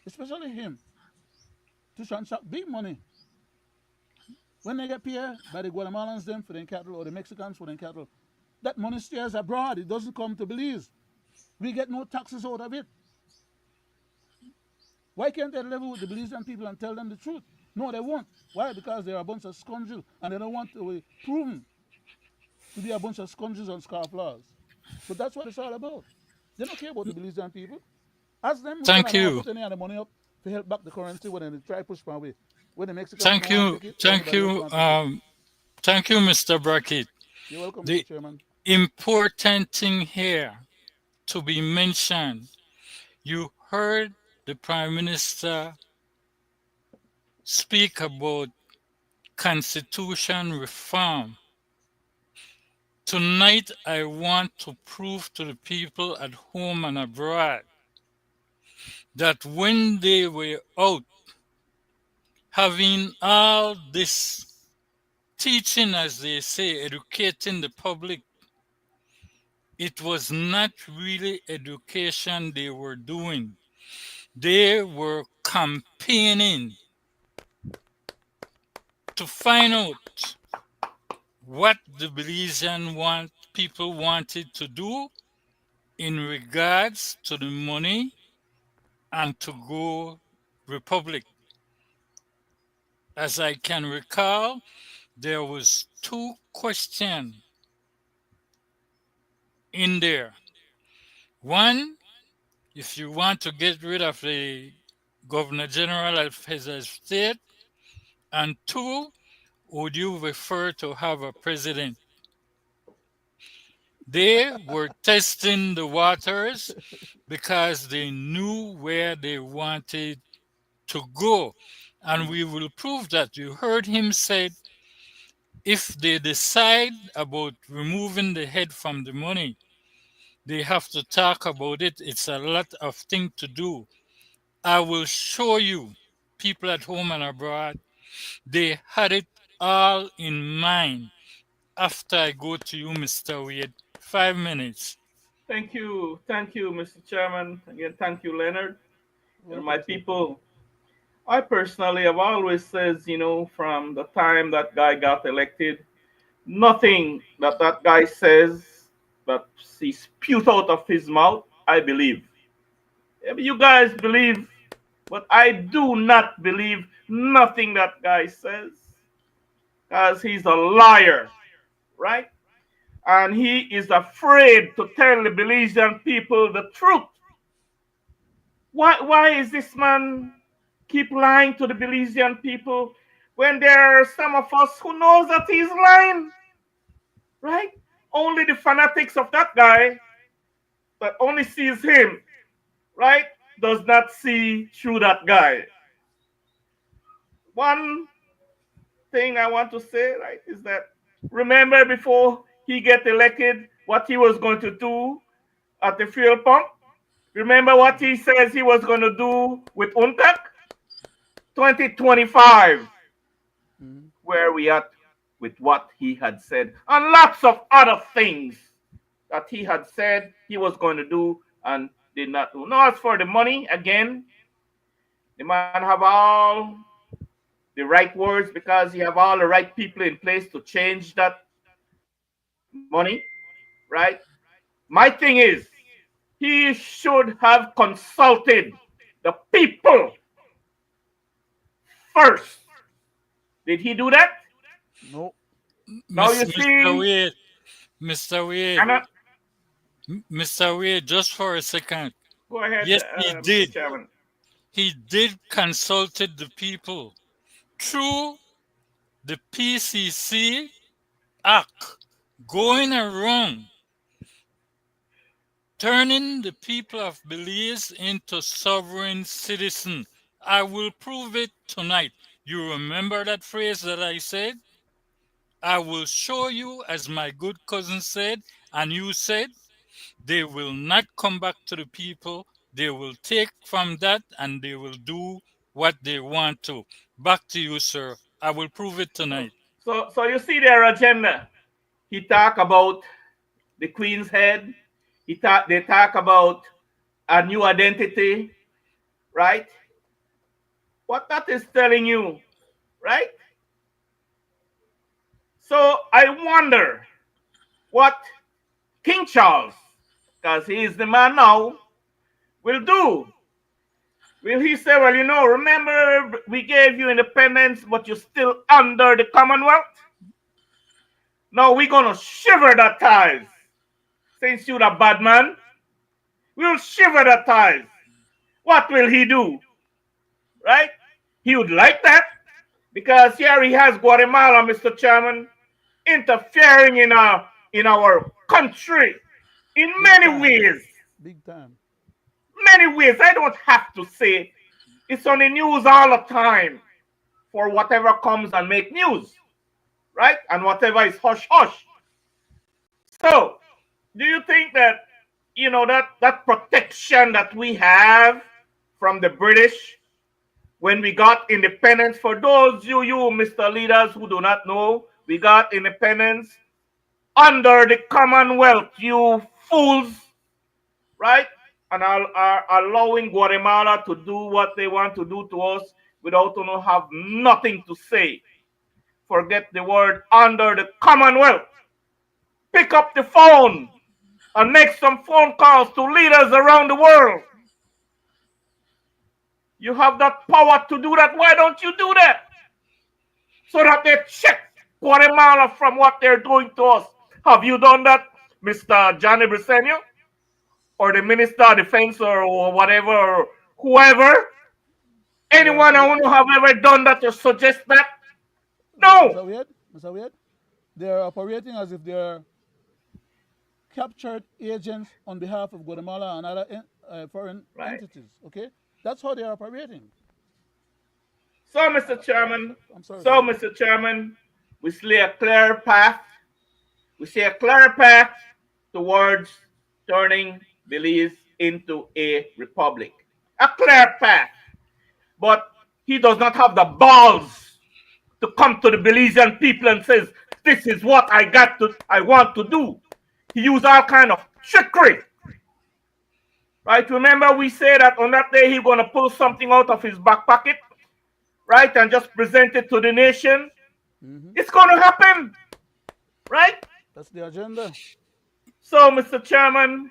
especially him, to transact big money. When they get paid by the Guatemalans them for their cattle, or the Mexicans for their cattle, that money stays abroad. It doesn't come to Belize. We get no taxes out of it. Why can't they level with the Belizean people and tell them the truth? No, they won't. Why? Because they're a bunch of scoundrels, and they don't want to be proven to be a bunch of scoundrels and scofflaws. But that's what it's all about. They don't care about the Belizean people. Ask them who Thank can you. put any other money up to help back the currency when they try push my way. When the Mexicans Thank don't want to you. take it, or Thank anybody else you. want to take it. Thank you, Mr. Brackett. You're welcome, The Mr. Chairman. important thing here to be mentioned, you heard the Prime Minister speak about constitution reform. Tonight, I want to prove to the people at home and abroad that when they were out having all this teaching, as they say, educating the public, it was not really education they were doing. They were campaigning to find out what the Belizean people wanted to do in regards to the money and to go republic. As I can recall, there was two questions in there. One, if you want to get rid of the Governor General of his state, and two, would you prefer to have a president? They were testing the waters because they knew where they wanted to go. And we will prove that. You heard him say if they decide about removing the head from the money, they have to talk about it. It's a lot of things to do. I will show you, people at home and abroad, they had it all in mind. After I go to you, Mr. Wade, 5 minutes. Thank you, Mr. Chairman. Again, thank you, Leonard. My Welcome, sir. people, I personally have always says, from the time that guy got elected, nothing that that guy says that he spewed out of his mouth, I believe. Maybe you guys believe, but I do not believe nothing that guy says, because he's a liar, right? And he is afraid to tell the Belizean people the truth. Why is this man keep lying to the Belizean people when there are some of us who knows that he's lying, right? Only the fanatics of that guy that only sees him, right, does not see through that guy. one thing I want to say, right, is that remember before he get elected, what he was going to do at the fuel pump? Remember what he says he was going to do with UNCAC? 2025. Mm-hmm. Where we at with what he had said, and lots of other things that he had said he was going to do and did not do. Now, as for the money, again, the man have all the right words because he have all the right people in place to change that money, right? My thing is, he should have consulted the people first. Did he do that? No. Now you Mr. see, Wade, Mr. Wade, and Mr. Wade, just for a second. go ahead, Yes, he Mr. did. Chairman. He did consulted the people through the PCC Act, going around turning the people of Belize into sovereign citizens. I will prove it tonight. You remember that phrase that I said? I will show you, as my good cousin said, and you said, they will not come back to the people. They will take from that and they will do what they want to. Back to you, sir. I will prove it tonight. So you see their agenda. He talk about the Queen's head. They talk about a new identity, right? What that is telling you, right? So I wonder what King Charles, because he is the man now, will do. Will he say, well, remember we gave you independence, but you're still under the Commonwealth? Now we're gonna shiver the ties. Since you're a bad man, we'll shiver the ties. What will he do? Right? He would like that because here he has Guatemala, Mr. Chairman, interfering in our country in Big many time. ways. Big time. Many ways. I don't have to say it's on the news all the time for whatever comes and make news, right? And whatever is hush hush. So, do you think that that protection that we have from the British when we got independence? For those you Mr. Leaders who do not know, we got independence under the Commonwealth, you fools, right? And are allowing Guatemala to do what they want to do to us without have nothing to say. Forget the word under the Commonwealth. Pick up the phone and make some phone calls to leaders around the world. You have that power to do that. Why don't you do that? So that they check Guatemala from what they're doing to us. Have you done that, Mr. Johnny Briseño? Or the Minister of Defense or whatever, or whoever? They are Anyone I want to have ever done that or suggest that? Mr. No. Wade, Mr. Wade, they are operating as if they are captured agents on behalf of Guatemala and other foreign Right. entities. Okay, that's how they are operating. So, Mr. Chairman, I'm sorry, so, sir. Mr. Chairman, we see a clear path. We see a clear path towards turning Belize into a republic. A clear path. But he does not have the balls to come to the Belizean people and says, this is what I want to do. He used all kind of trickery. Right? Remember we said that on that day he's gonna pull something out of his back pocket, right? And just present it to the nation. Mm-hmm. It's gonna happen. Right? That's the agenda. So, Mr. Chairman,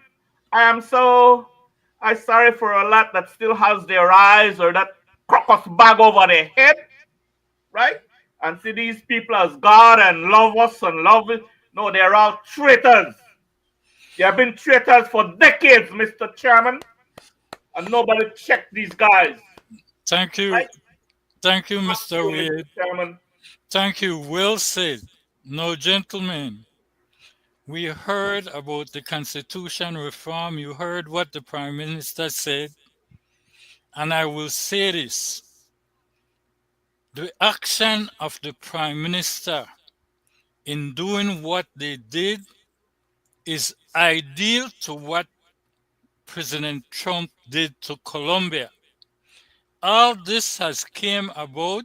I'm sorry for a lot that still has their eyes or that crocus bag over their head, right? And see these people as God and love us and love it. No, they're all traitors. They have been traitors for decades, Mr. Chairman, and nobody checked these guys, Thank you. right? Thank you, Back to Mr. you, Mr. Wade. Chairman. Thank you. Well said. Now, gentlemen, we heard about the Constitution reform. You heard what the Prime Minister said. And I will say this. The action of the Prime Minister in doing what they did is ideal to what President Trump did to Colombia. All this has came about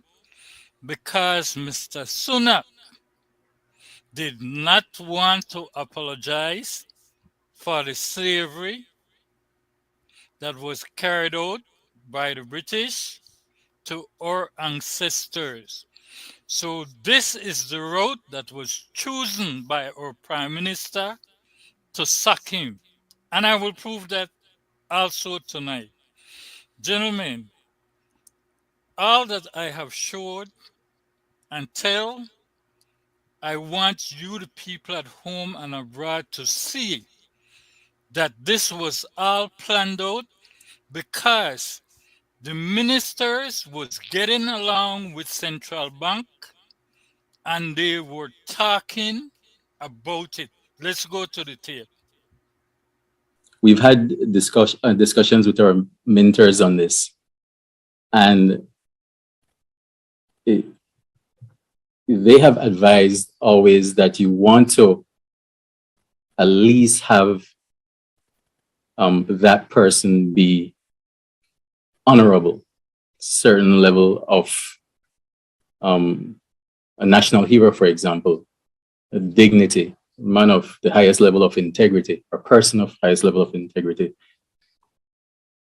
because Mr. Sunak did not want to apologize for the slavery that was carried out by the British to our ancestors. So this is the route that was chosen by our Prime Minister to sack him. And I will prove that also tonight. Gentlemen, all that I have showed and tell, I want you, the people at home and abroad, to see that this was all planned out because the ministers was getting along with central bank and they were talking about it. Let's go to the tape. We've had discussions with our mentors on this, and they have advised always that you want to at least have that person be honorable, certain level of a national hero, for example, a dignity, man of the highest level of integrity, or person of highest level of integrity.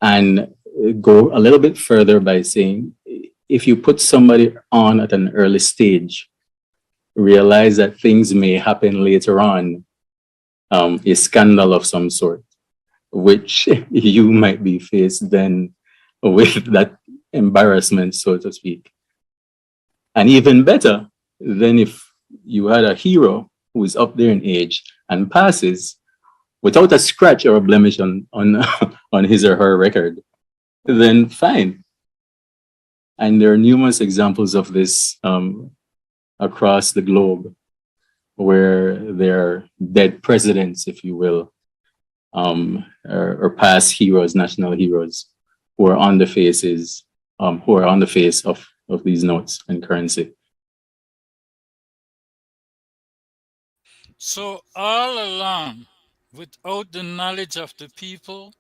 And go a little bit further by saying, if you put somebody on at an early stage, realize that things may happen later on, a scandal of some sort, which you might be faced then with that embarrassment, so to speak. And even better than if you had a hero who is up there in age and passes without a scratch or a blemish on on his or her record, then fine. And there are numerous examples of this across the globe, where there are dead presidents, if you will, or past heroes, national heroes, who are on the faces, who are on the face of these notes and currency. So all along, without the knowledge of the people,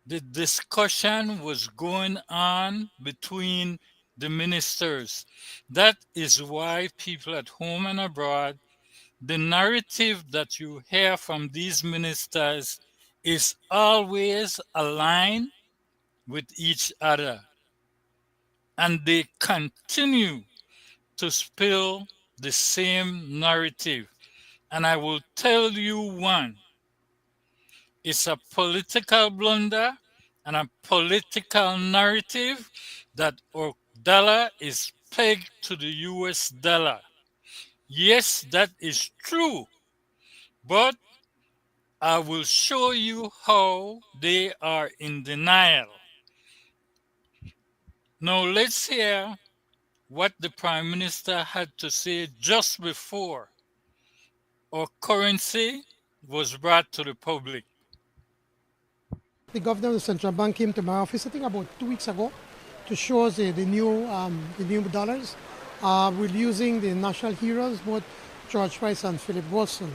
the discussion was going on between the ministers. That is why people at home and abroad, the narrative that you hear from these ministers is always aligned with each other. And they continue to spill the same narrative. And I will tell you one. It's a political blunder and a political narrative that our dollar is pegged to the US dollar. Yes, that is true. But I will show you how they are in denial. Now let's hear what the Prime Minister had to say just before our currency was brought to the public. The governor of the central bank came to my office, I think about 2 weeks ago, to show us the new dollars. We're using the national heroes, both George Price and Philip Wilson.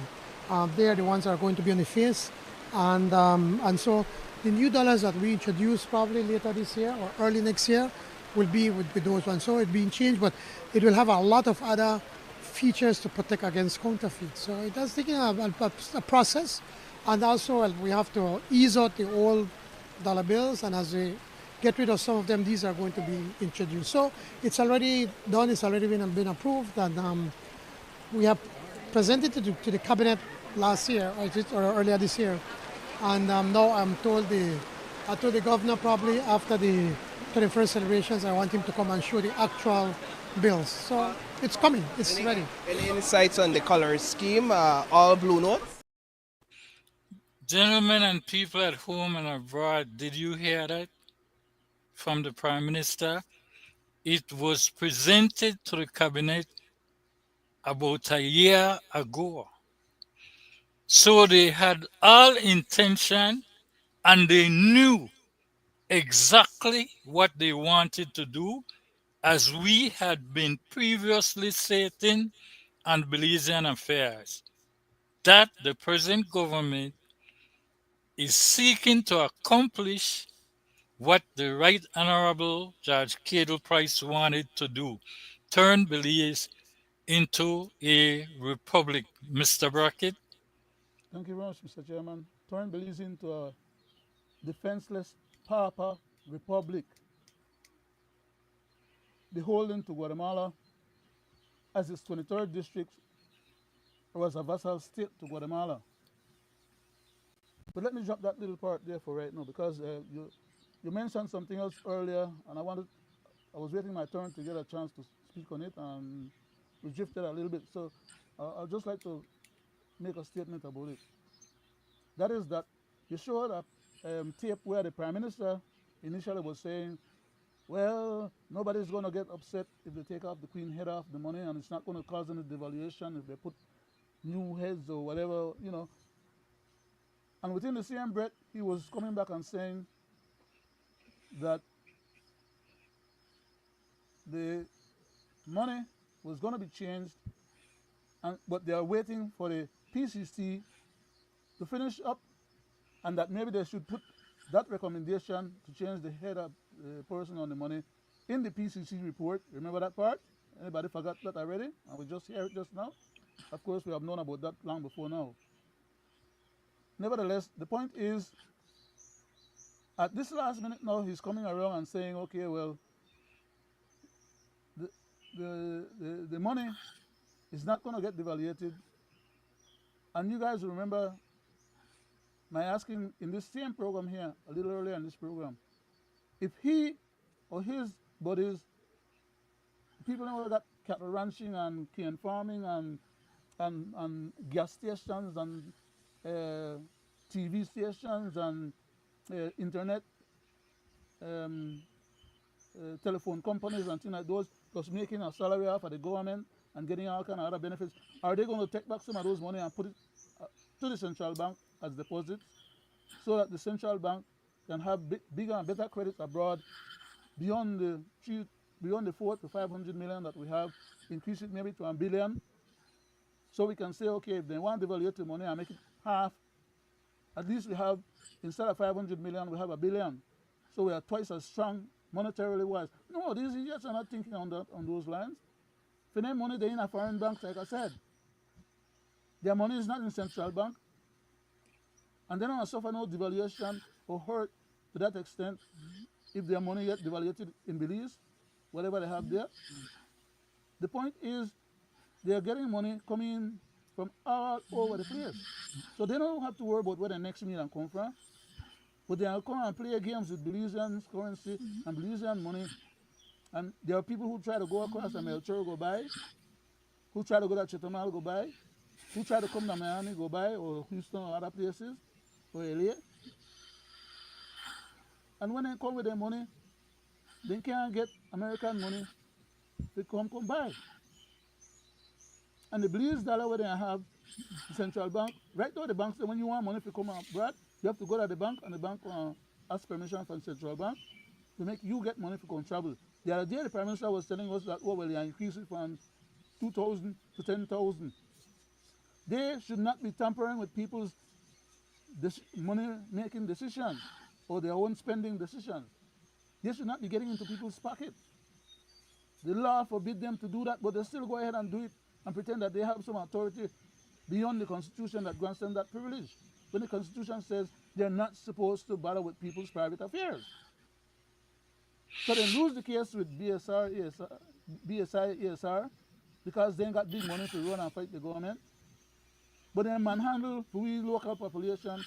They are the ones that are going to be on the face, and so the new dollars that we introduce probably later this year or early next year will be with those ones. So it's being changed, but it will have a lot of other features to protect against counterfeit. So it does take a process, and also we have to ease out the old dollar bills, and as we get rid of some of them, these are going to be introduced. So it's already done, it's already been approved, and we have presented it to the cabinet last year or earlier this year. And now I told the governor probably after the 21st celebrations, I want him to come and show the actual bills. So it's coming, it's ready. Any insights on the color scheme, all blue notes? Gentlemen and people at home and abroad, did you hear that from the Prime Minister? It was presented to the cabinet about a year ago. So they had all intention and they knew exactly what they wanted to do, as we had been previously stating on Belizean affairs, that the present government is seeking to accomplish what the Right Honorable Judge Cadle Price wanted to do, turn Belize into a republic. Mr. Brackett? Thank you very much, Mr. Chairman. Turn Belize into a defenseless pauper republic, beholden to Guatemala as its 23rd district was a vassal state to Guatemala. But let me drop that little part there for right now because you mentioned something else earlier, and I was waiting my turn to get a chance to speak on it, and we drifted a little bit. So I'd just like to make a statement about it. That is that you showed a tape where the Prime Minister initially was saying, well, nobody's going to get upset if they take off the Queen head off the money, and it's not going to cause any devaluation if they put new heads or whatever, you know. And within the same breath, he was coming back and saying that the money was going to be changed, but they are waiting for the PCC to finish up, and that maybe they should put that recommendation to change the head of the person on the money in the PCC report. Remember that part? Anybody forgot that already? And we just hear it just now? Of course, we have known about that long before now. Nevertheless, the point is, at this last minute now, he's coming around and saying, okay, well, the money is not going to get devaluated. And you guys remember my asking in this same program here, a little earlier in this program, if he or his buddies, people who got cattle ranching and cane farming and gas stations and TV stations and internet telephone companies and things like those, plus making a salary off of the government and getting all kind of other benefits, are they going to take back some of those money and put it to the central bank as deposits so that the central bank can have bigger and better credits abroad beyond the 4 to 500 million that we have, increase it maybe to $1 billion, so we can say, okay, if they want to devalue the money and make it half, at least we have, instead of 500 million, we have $1 billion. So we are twice as strong monetarily wise. No, these idiots are not thinking on those lines. For their money, they're in a foreign bank, like I said. Their money is not in central bank. And they don't suffer no devaluation or hurt to that extent if their money gets devaluated in Belize, whatever they have there. The point is, they're getting money coming from all over the place. So they don't have to worry about where the next million come from. But they are come and play games with Belizean currency and Belizean money. And there are people who try to go across and Melchor go by, who try to go to Chetomal go by, who try to come to Miami go by, or Houston or other places, or LA. And when they come with their money, they can't get American money to come by. And the Belize dollar where they have the central bank, right now the banks say when you want money to come abroad, you have to go to the bank and the bank ask permission from the central bank to make you get money to come travel. The other day the Prime Minister was telling us that, oh, well, they increase it from 2,000 to 10,000. They should not be tampering with people's money-making decisions or their own spending decisions. They should not be getting into people's pockets. The law forbids them to do that, but they still go ahead and do it and pretend that they have some authority beyond the Constitution that grants them that privilege, when the Constitution says they're not supposed to bother with people's private affairs. So they lose the case with BSI, ESR, because they ain't got big money to run and fight the government. But then manhandle we local population,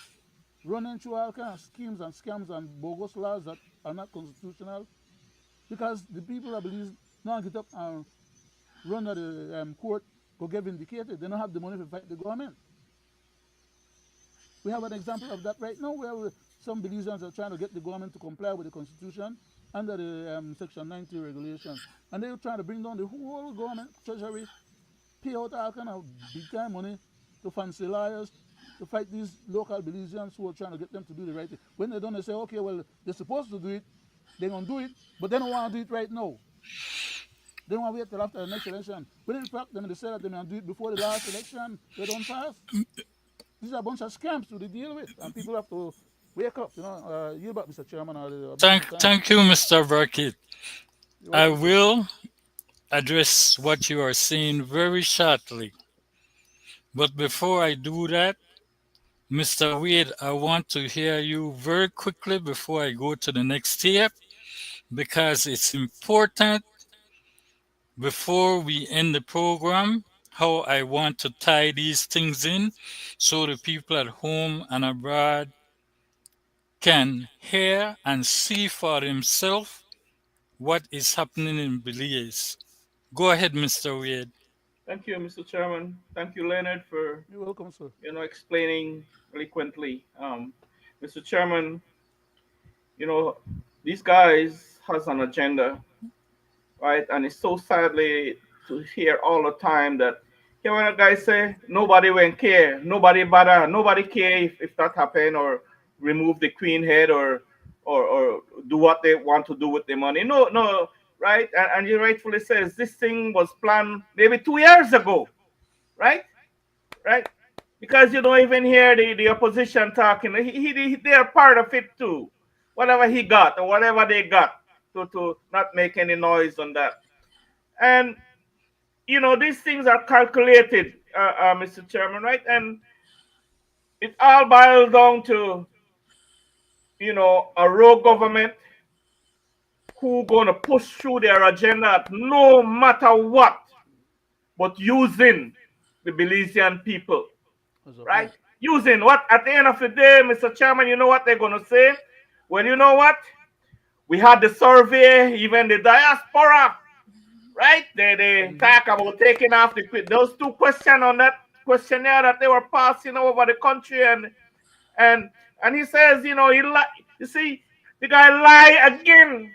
running through all kinds of schemes and scams and bogus laws that are not constitutional, because the people of Belize now get up and run to the court, go get vindicated. They don't have the money to fight the government. We have an example of that right now where some Belizeans are trying to get the government to comply with the Constitution under the Section 90 regulations. And they're trying to bring down the whole government treasury, pay out all kind of big time money to fancy lawyers to fight these local Belizeans who are trying to get them to do the right thing. When they don't, they say, okay, well, they're supposed to do it, they're going to do it, but they don't want to do it right now. They want to wait till after the next election. When in fact, them they say that they may do it before the last election. They don't pass. These are a bunch of scams to deal with, and people have to wake up. Yield back, Mr. Chairman, or back to time. Thank you, Mr. Brackett. You're I welcome, sir. will address what you are saying very shortly. But before I do that, Mr. Wade, I want to hear you very quickly before I go to the next step because it's important before we end the program how I want to tie these things in so the people at home and abroad can hear and see for themselves what is happening in Belize. Go ahead, Mr. Wade. Thank you, Mr. Chairman. Thank you, Leonard, for You're welcome, sir. explaining eloquently. Mr. Chairman, you know, these guys has an agenda, right? And it's so sadly to hear all the time that hear when a guy say nobody won't care, nobody bother, nobody care if that happen or remove the queen head or do what they want to do with the money. No, no, right? And you rightfully says this thing was planned maybe 2 years ago, right? Right? Because you don't even hear the opposition talking. They're part of it too. Whatever he got or whatever they got to not make any noise on that. And these things are calculated, Mr. Chairman, right? And it all boils down to a rogue government who gonna push through their agenda no matter what, but using the Belizean people, right? Using what at the end of the day, Mr. Chairman, you know what they're gonna say? Well, you know what? We had the survey, even the diaspora, right? They talk about taking off those two questions on that questionnaire that they were passing over the country, and he says, you see, the guy lie again.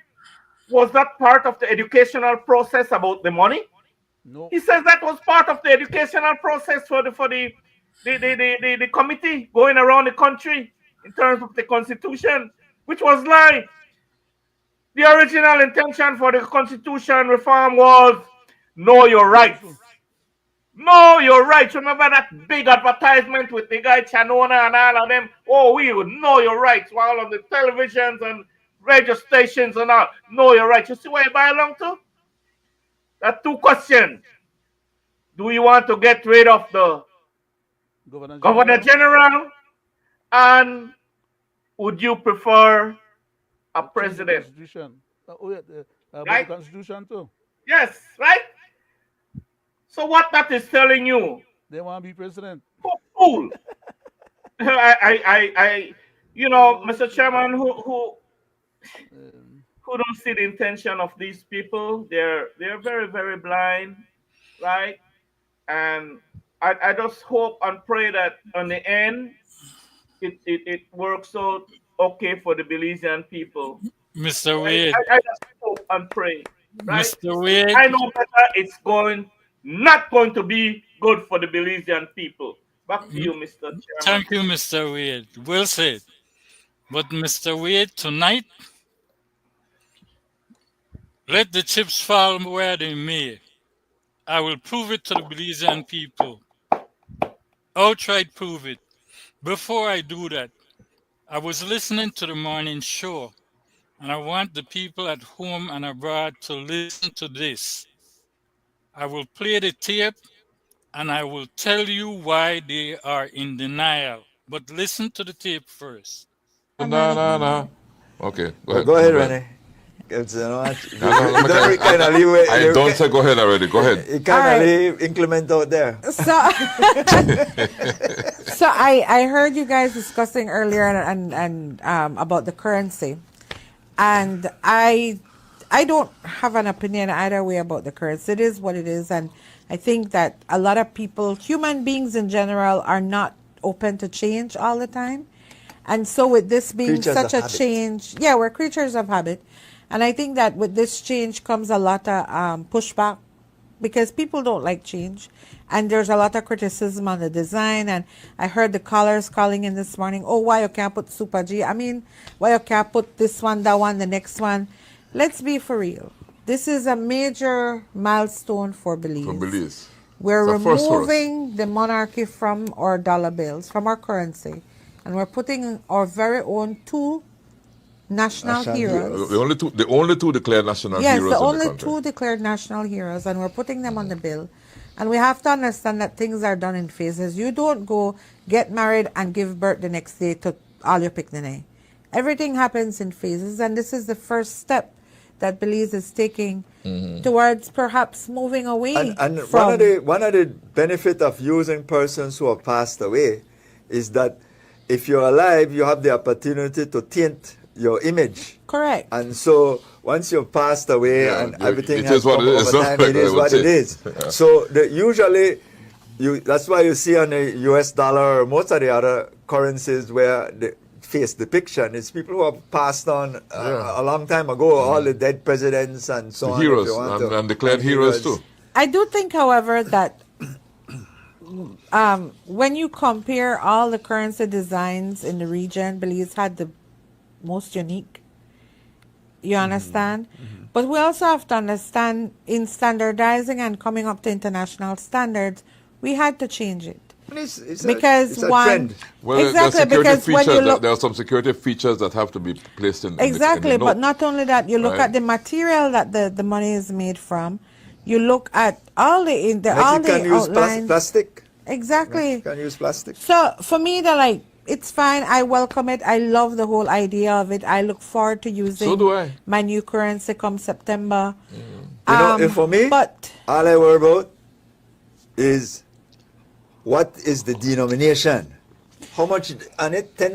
Was that part of the educational process about the money? No. He says that was part of the educational process for the committee going around the country in terms of the constitution, which was lie. The original intention for the constitution reform was know your rights. Know your rights. Remember that big advertisement with the guy Chanona and all of them? Oh, we would know your rights while on the televisions and radio stations and all. Know your rights. You see where you belong to? That two questions. Do you want to get rid of the Governor General? And would you prefer a president? Constitution. Oh, yeah, Right? the Constitution too. Yes, right? So what that is telling you? They want to be president. Fool. Mr. Chairman, who don't see the intention of these people? They're very, very blind, right? And I just hope and pray that on the end it works out okay for the Belizean people. Mr. Wade. I just hope and pray. Right? Mr. Wade. I know better it's not going to be good for the Belizean people. Back to you, Mr. Chairman. Thank you, Mr. Wade. Well said. But Mr. Wade, tonight, let the chips fall where they may. I will prove it to the Belizean people. Outright prove it. Before I do that, I was listening to the morning show, and I want the people at home and abroad to listen to this. I will play the tape, and I will tell you why they are in denial. But listen to the tape first. No. Okay, go ahead, Renee. I don't say go ahead already. Go ahead. You kind of leave inclement out there. So I heard you guys discussing earlier and about the currency, and I don't have an opinion either way about the currency. It is what it is, and I think that a lot of people, human beings in general, are not open to change all the time, and so with this being such a change, we're creatures of habit. And I think that with this change comes a lot of pushback because people don't like change. And there's a lot of criticism on the design. And I heard the callers calling in this morning, oh, why you can't put Super G? I mean, why you can't put this one, that one, the next one? Let's be for real. This is a major milestone for Belize. For Belize. We're It's a first for us. removing the monarchy from our dollar bills, from our currency, and we're putting our very own two national heroes. The only two declared national Yes, heroes the in the only country. two declared national heroes, and we're putting them on the bill. And we have to understand that things are done in phases. You don't go get married and give birth the next day to all your picnic. Everything happens in phases, and this is the first step that Belize is taking towards perhaps moving away And from... one of the benefit of using persons who have passed away is that if you're alive, you have the opportunity to tint your image. Correct. And so once you've passed away and everything has come over time, it is what it is. Yeah. So usually, that's why you see on the US dollar or most of the other currencies where the face depiction is people who have passed on a long time ago, all the dead presidents and so on. Heroes, and declared heroes too. I do think, however, that when you compare all the currency designs in the region, Belize had the most unique. You understand? But we also have to understand, in standardizing and coming up to international standards, we had to change it. Because it's a one, trend. Well, exactly, because when you look, there are some security features that have to be placed in. exactly, in the but note. not only that, you look Right. at the material that the money is made from. You look at all the all Mexican the use outlines. plastic. Exactly. Can use plastic. So for me, they're like, it's fine. I welcome it. I love the whole idea of it. I look forward to using So do I. my new currency come September. You know, if for me, but all I worry about is what is the denomination? How much on it? $10?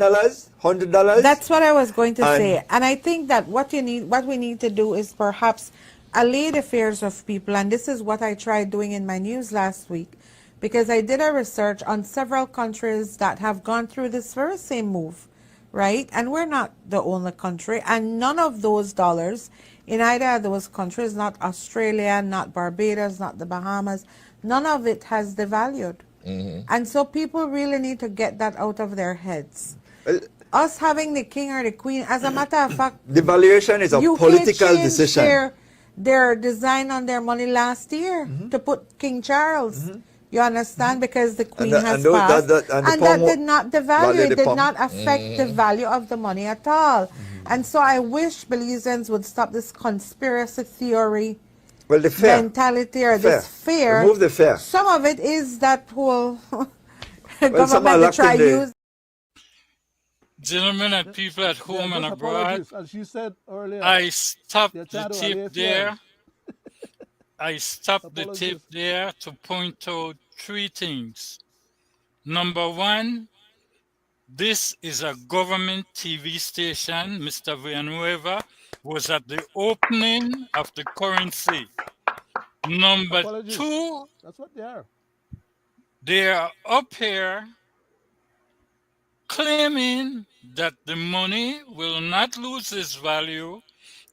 $100? that's what I was going to And- say. And I think that what we need to do is perhaps allay the fears of people. And this is what I tried doing in my news last week, because I did a research on several countries that have gone through this very same move, right? And we're not the only country. And none of those dollars in either of those countries, not Australia, not Barbados, not the Bahamas, none of it has devalued. And so people really need to get that out of their heads. Us having the king or the queen, as a matter of fact, Devaluation is a UK political changed decision. their design on their money last year to put King Charles. You understand? Because the queen has passed. And that did not devalue. It did not affect the value of the money at all. And so I wish Belizeans would stop this conspiracy theory the fear. mentality or this fear. Remove the fear. Some of it is that whole some are government to locked try in the- use. Gentlemen and people at home and abroad, Apologies, as you said earlier. I stopped They're the trying to tape allay there. fears. I stopped the Apologies. tape there to point out three things. Number one, this is a government TV station. Mr. Villanueva was at the opening of the currency. Number Apologies. two, That's what they are. they are up here claiming that the money will not lose its value,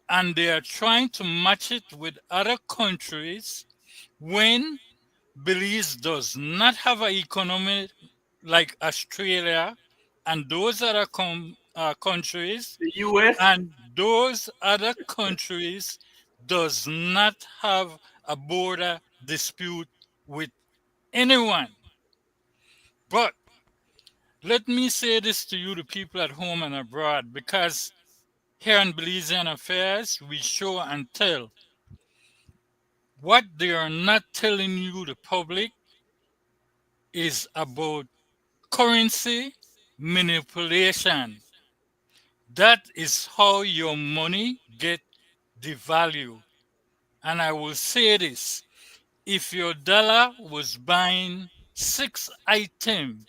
and they are trying to match it with other countries when Belize does not have an economy like Australia and those other countries, The US. and those other countries does not have a border dispute with anyone. But let me say this to you, the people at home and abroad, because here in Belizean Affairs, we show and tell. What they are not telling you, the public, is about currency manipulation. That is how your money get devalued. And I will say this, if your dollar was buying 6 items,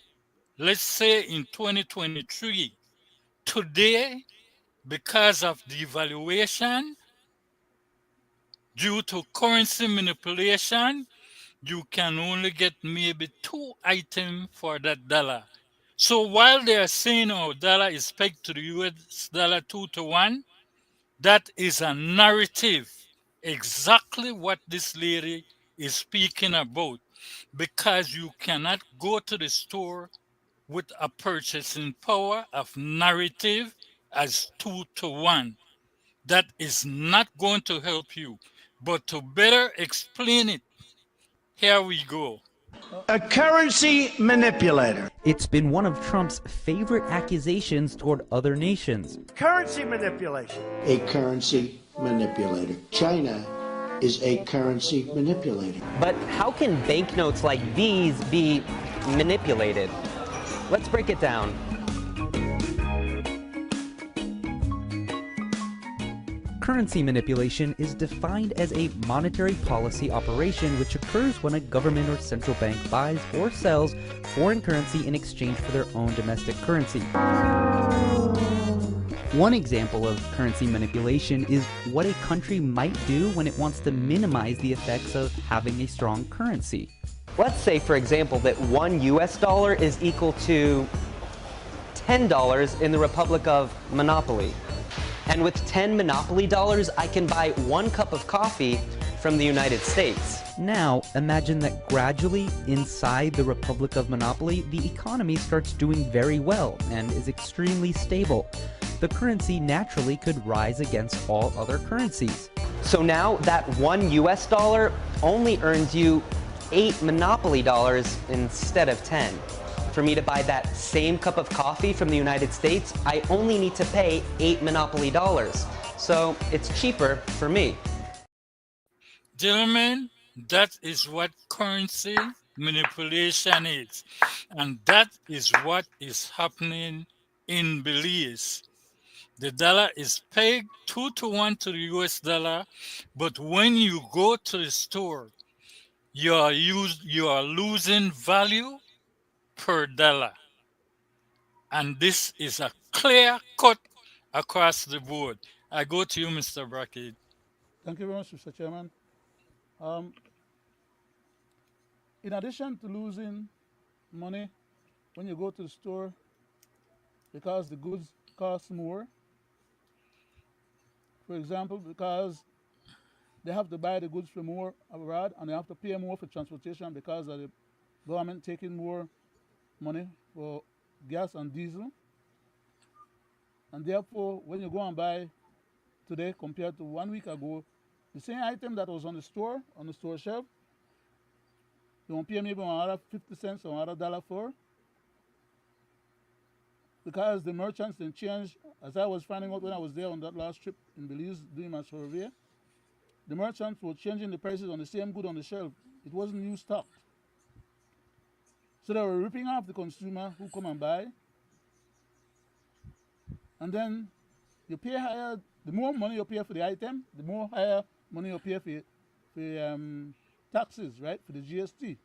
let's say in 2023, today, because of devaluation, due to currency manipulation, you can only get maybe 2 items for that dollar. So while they are saying our dollar is pegged to the US dollar 2-1, that is a narrative. Exactly what this lady is speaking about. Because you cannot go to the store with a purchasing power of narrative as 2-1. That is not going to help you. But to better explain it, here we go. A currency manipulator. It's been one of Trump's favorite accusations toward other nations. Currency manipulation. A currency manipulator. China is a currency manipulator. But how can banknotes like these be manipulated? Let's break it down. Currency manipulation is defined as a monetary policy operation which occurs when a government or central bank buys or sells foreign currency in exchange for their own domestic currency. One example of currency manipulation is what a country might do when it wants to minimize the effects of having a strong currency. Let's say, for example, that $1 US is equal to $10 in the Republic of Monopoly. And with 10 Monopoly dollars, I can buy 1 cup of coffee from the United States. Now, imagine that gradually, inside the Republic of Monopoly, the economy starts doing very well and is extremely stable. The currency naturally could rise against all other currencies. So now that $1 US only earns you 8 Monopoly dollars instead of 10. For me to buy that same cup of coffee from the United States, I only need to pay 8 Monopoly dollars. So it's cheaper for me. Gentlemen, that is what currency manipulation is. And that is what is happening in Belize. The dollar is pegged 2-to-1 to the US dollar, but when you go to the store, you are losing value per dollar. And this is a clear cut across the board. I go to you, Mr. Brackett. Thank you very much, Mr. Chairman. In addition to losing money when you go to the store because the goods cost more, for example, because they have to buy the goods for more abroad and they have to pay more for transportation because of the government taking more money for gas and diesel. And therefore, when you go and buy today compared to 1 week ago, the same item that was on the store shelf, you won't pay maybe another 50 cents or another dollar for, because the merchants then change. As I was finding out when I was there on that last trip in Belize doing my survey, the merchants were changing the prices on the same good on the shelf. It wasn't new stock. So they were ripping off the consumer who come and buy. And then you pay higher, the more money you pay for the item, the more higher money you pay for taxes, right, for the GST.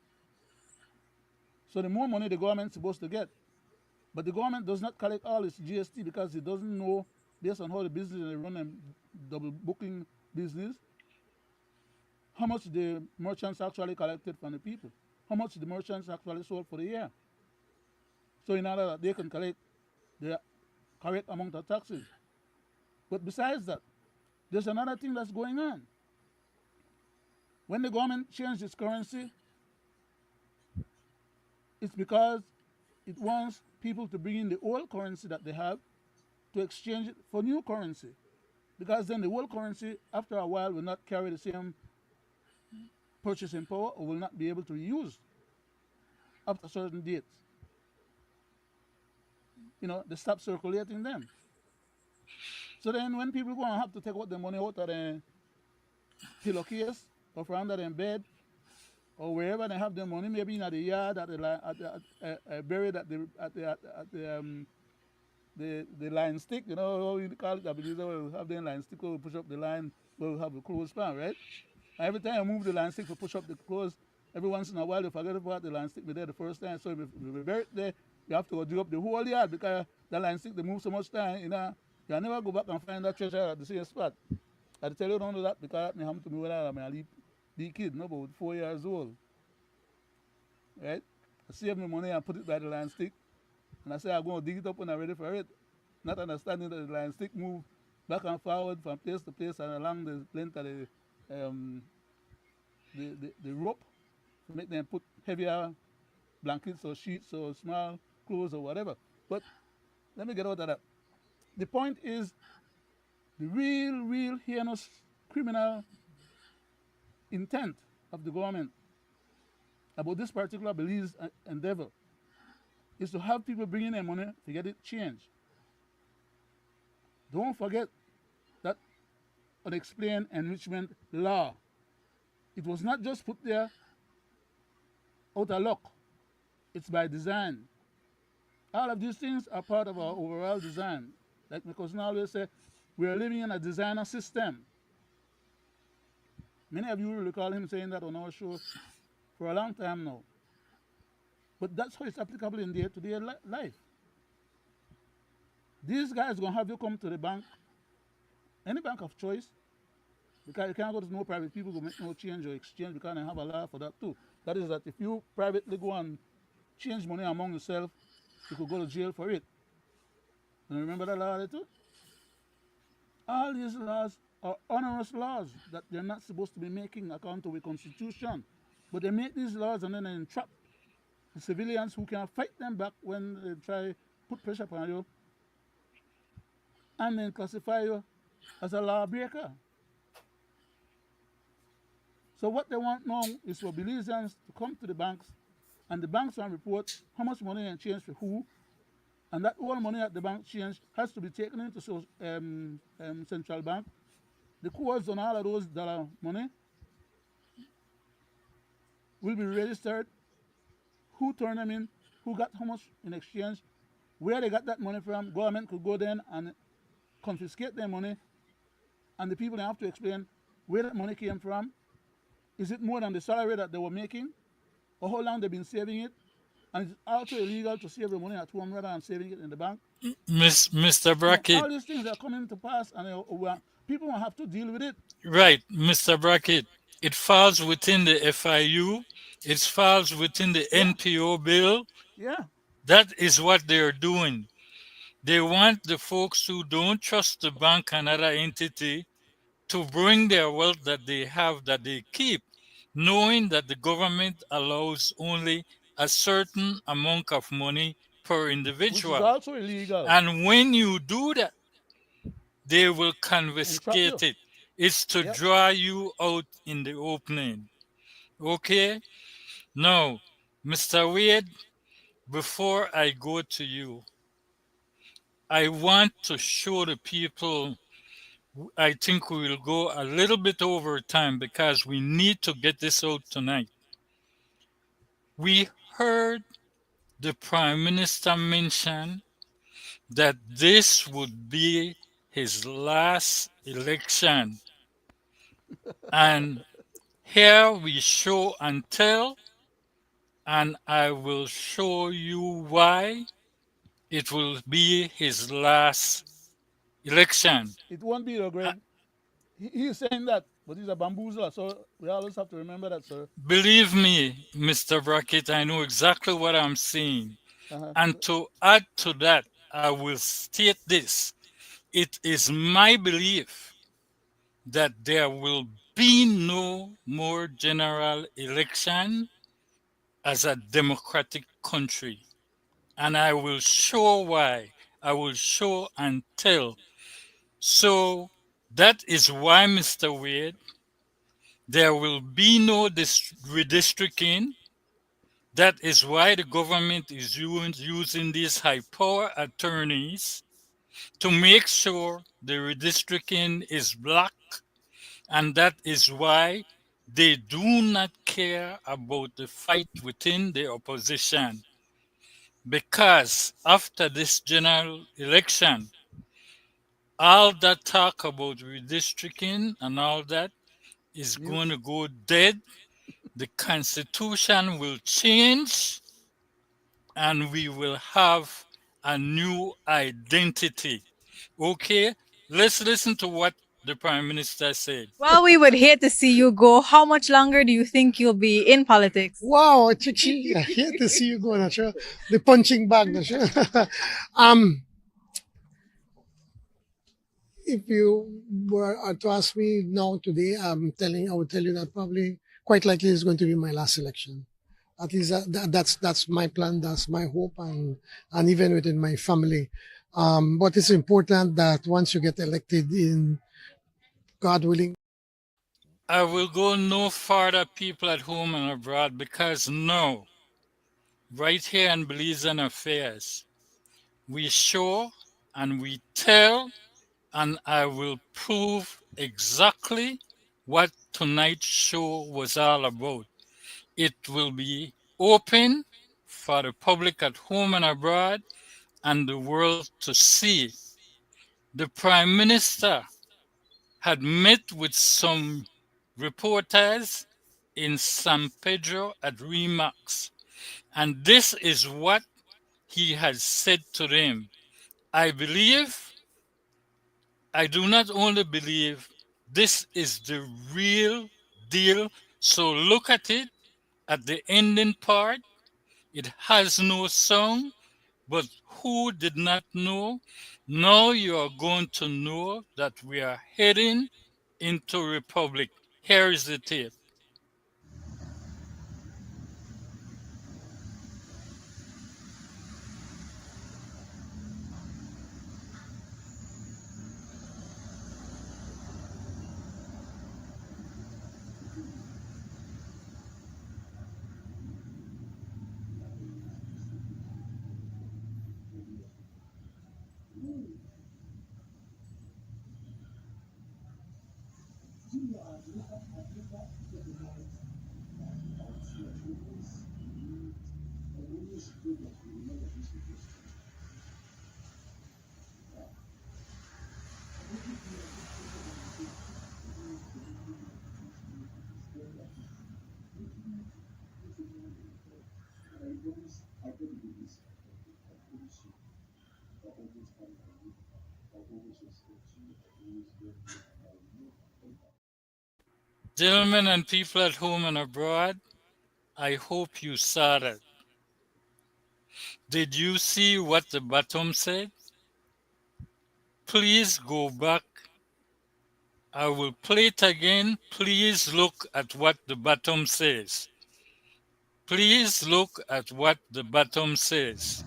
So the more money the government's supposed to get. But the government does not collect all its GST because it doesn't know, based on how the business they run a double booking business, how much the merchants actually collected from the people, how much the merchants actually sold for the year. So in order that they can collect the correct amount of taxes. But besides that, there's another thing that's going on. When the government changed its currency, it's because it wants people to bring in the old currency that they have to exchange it for new currency. Because then the old currency, after a while, will not carry the same purchasing power or will not be able to be used after certain dates. They stop circulating them. So then when people go and have to take out the money out of the pillowcase or from under their bed or wherever they have their money, maybe in the yard, buried at the line stick, how we call it, I believe we'll have the line stick, we'll push up the line, we'll have a clothespin, right? And every time I move the line stick to push up the clothes, every once in a while you forget about the line stick be there the first time, so if we bury it there, you have to go dig up the whole yard because the line stick, they move so much time, you'll never go back and find that treasure at the same spot. I tell you don't do that because that happened to me when I was the kid, about 4 years old. Right? I saved my money and put it by the line stick. And I said I'm going to dig it up when I'm ready for it. Not understanding that the line stick move back and forward from place to place and along the length of the rope to make them put heavier blankets or sheets or small clothes or whatever. But let me get out of that. The point is, the real heinous criminal intent of the government about this particular Belize endeavor is to have people bring in their money to get it changed. Don't forget that unexplained enrichment law. It was not just put there out of luck. It's by design. All of these things are part of our overall design. Like my cousin always say, we are living in a designer system. Many of you will recall him saying that on our show for a long time now. But that's how it's applicable in day-to-day life. These guys are going to have you come to the bank, any bank of choice, because you can't go to no private people who make no change or exchange, because they have a law for that too. That is that if you privately go and change money among yourself, you could go to jail for it. And remember that law there too? All these laws are onerous laws that they're not supposed to be making according to the Constitution. But they make these laws and then they entrap the civilians who can fight them back when they try put pressure upon you and then classify you as a lawbreaker. So what they want now is for Belizeans to come to the banks and the banks will report how much money and change for who, and that all money at the bank change has to be taken into central bank. The codes on all of those dollar money will be registered, who turned them in, who got how much in exchange, where they got that money from. Government could go then and confiscate their money, and the people have to explain where that money came from. Is it more than the salary that they were making, or how long they've been saving it? And it's also illegal to save the money at home rather than saving it in the bank. Mr. Brackett. All these things are coming to pass, and people will have to deal with it. Right, Mr. Brackett. It falls within the FIU. It falls within the NPO bill. Yeah. That is what they're doing. They want the folks who don't trust the bank and other entity to bring their wealth that they have, that they keep, knowing that the government allows only a certain amount of money per individual. Which is also illegal. And when you do that, they will confiscate it. It's to draw you out in the opening. Okay? Now, Mr. Wade, before I go to you, I want to show the people, I think we will go a little bit over time because we need to get this out tonight. We heard the Prime Minister mention that this would be his last election. And here we show and tell, and I will show you why it will be his last election. It won't be, though, Greg. He's saying that, but he's a bamboozler, so we always have to remember that, sir. Believe me, Mr. Brackett, I know exactly what I'm saying. And to add to that, I will state this. It is my belief that there will be no more general election as a democratic country. And I will show why. I will show and tell. So that is why, Mr. Wade, there will be no redistricting. That is why the government is using these high power attorneys to make sure the redistricting is black. And that is why they do not care about the fight within the opposition. Because after this general election, all that talk about redistricting and all that is going to go dead. The Constitution will change and we will have a new identity. Okay, let's listen to what the Prime Minister said. Well, we would hate to see you go. How much longer do you think you'll be in politics? Wow, Chichi, I hate to see you go, not sure. The punching bag, not sure. If you were to ask me now today, I would tell you that probably quite likely is going to be my last election. At least that's my plan, that's my hope, and even within my family. But it's important that once you get elected in, God willing, I will go no farther, people at home and abroad, because no, right here in Belizean Affairs, we show and we tell, and I will prove exactly what tonight's show was all about. It will be open for the public at home and abroad and the world to see. The Prime Minister had met with some reporters in San Pedro at Remax, and this is what he had said to them. I do not only believe, this is the real deal. So look at it at the ending part. It has no song, but who did not know? Now you are going to know that we are heading into republic. Here is the tape. Gentlemen and people at home and abroad, I hope you saw that. Did you see what the bottom said? Please go back. I will play it again. Please look at what the bottom says. Please look at what the bottom says.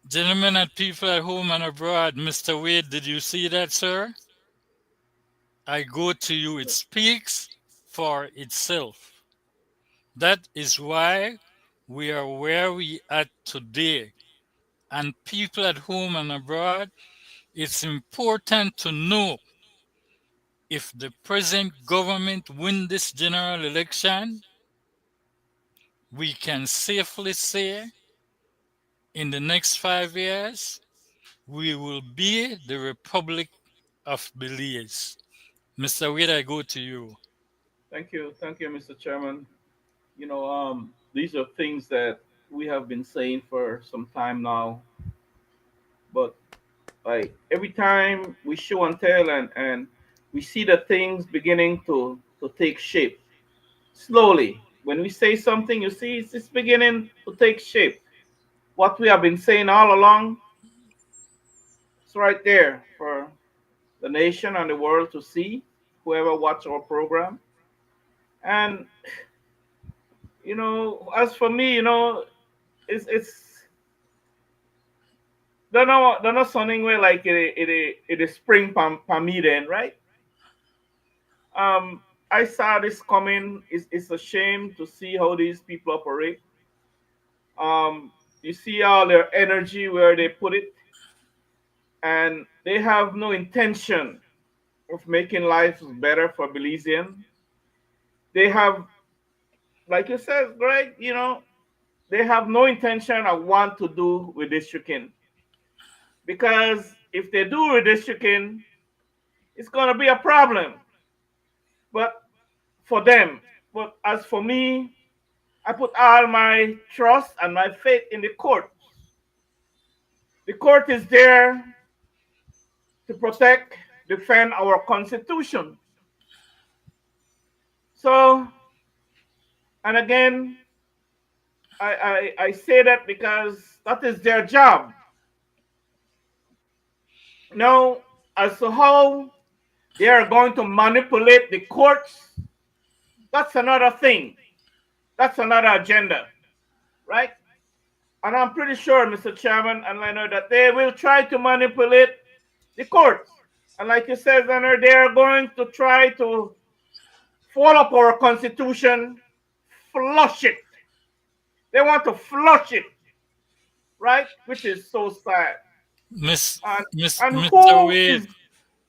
Gentlemen and people at home and abroad, Mr. Wade, did you see that, sir? I go to you. It speaks for itself. That is why we are where we are today. And people at home and abroad, it's important to know if the present government win this general election, we can safely say in the next 5 years, we will be the Republic of Belize. Mr. Wade, I go to you. Thank you, Mr. Chairman. These are things that we have been saying for some time now, but like every time we show and tell and we see the things beginning to take shape slowly. When we say something, you see it's beginning to take shape. What we have been saying all along, it's right there for the nation and the world to see, whoever watch our program. And as for me, it's they're not sounding well like it is spring me then, right? I saw this coming. It's a shame to see how these people operate. You see all their energy where they put it, and they have no intention of making life better for Belizean. They have, like you said, Greg, they have no intention of want to do redistricting. Because if they do redistricting, it's going to be a problem. But for them. But as for me, I put all my trust and my faith in the court. The court is there to protect, defend our Constitution. So, and again, I say that because that is their job. Now, as to how they are going to manipulate the courts, that's another thing. That's another agenda, right? And I'm pretty sure, Mr. Chairman and Leonard, that they will try to manipulate the courts. And like you said, Leonard, they are going to try to follow up our Constitution, flush it. They want to flush it, right? Which is so sad. And Mr. who Wade, is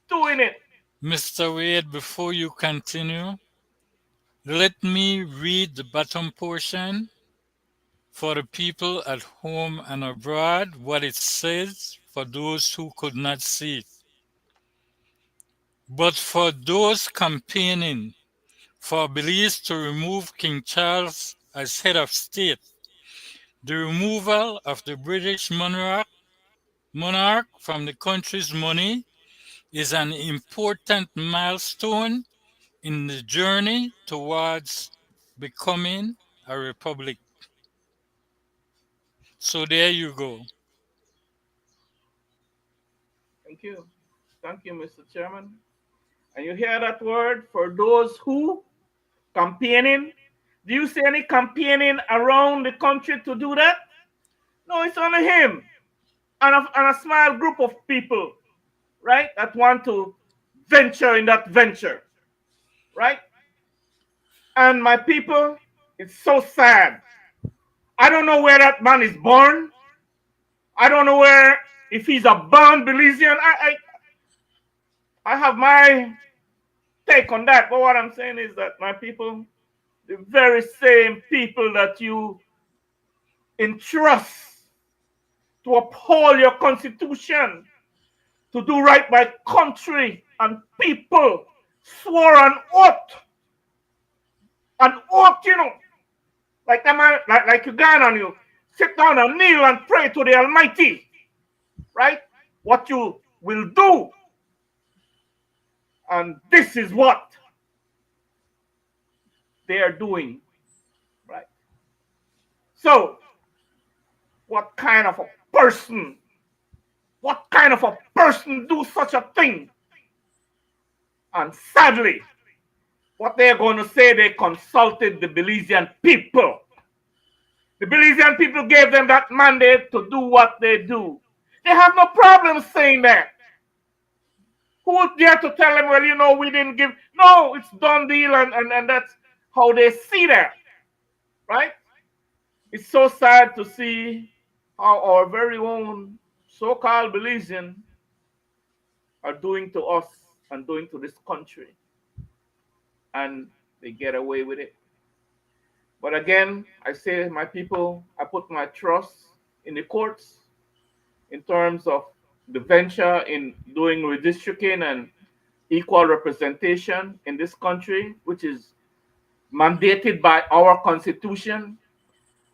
doing it? Mr. Wade, before you continue, let me read the bottom portion for the people at home and abroad, what it says for those who could not see it. But for those campaigning for Belize to remove King Charles as head of state, the removal of the British monarch from the country's money is an important milestone in the journey towards becoming a republic. So there you go. Thank you. Thank you, Mr. Chairman. And you hear that word, for those who campaigning? Do you see any campaigning around the country to do that? No, it's only him and a small group of people, right, that want to venture in that venture, right? And my people, it's so sad. I don't know where that man is born. I don't know where, if he's a born Belizean. I have my take on that. But what I'm saying is that my people, the very same people that you entrust to uphold your Constitution, to do right by country and people, swore an oath, you know, like that man, like you got on you, sit down and kneel and pray to the Almighty, right? What you will do. And this is what they are doing, right? So, what kind of a person do such a thing? And sadly, what they're going to say, they consulted the Belizean people. The Belizean people gave them that mandate to do what they do. They have no problem saying that. Who would dare to tell them, well, you know, we didn't give? No, it's done deal, and that's how they see that, right? It's so sad to see how our very own so-called Belizean are doing to us and doing to this country. And they get away with it. But again, I say, my people, I put my trust in the courts in terms of the venture in doing redistricting and equal representation in this country, which is mandated by our Constitution.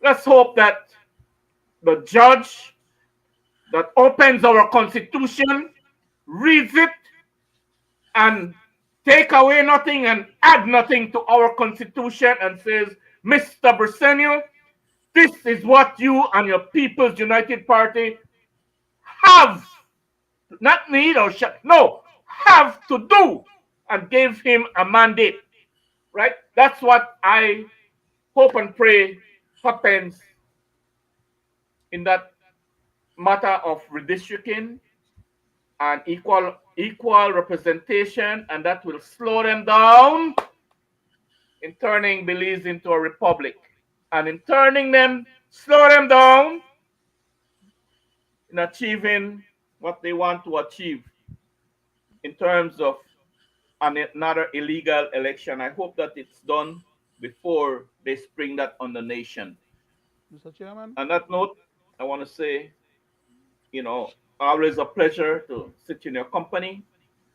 Let's hope that the judge that opens our Constitution reads it and take away nothing and add nothing to our Constitution and says, Mr. Briceño, this is what you and your People's United Party have, not need or shall, no, have to do, and gave him a mandate, right? That's what I hope and pray happens in that matter of redistricting and equal representation, and that will slow them down in turning Belize into a republic, and in turning them, slow them down in achieving what they want to achieve in terms of another illegal election. I hope that it's done before they spring that on the nation. Mr. Chairman? On that note, I want to say, you know, always a pleasure to sit in your company,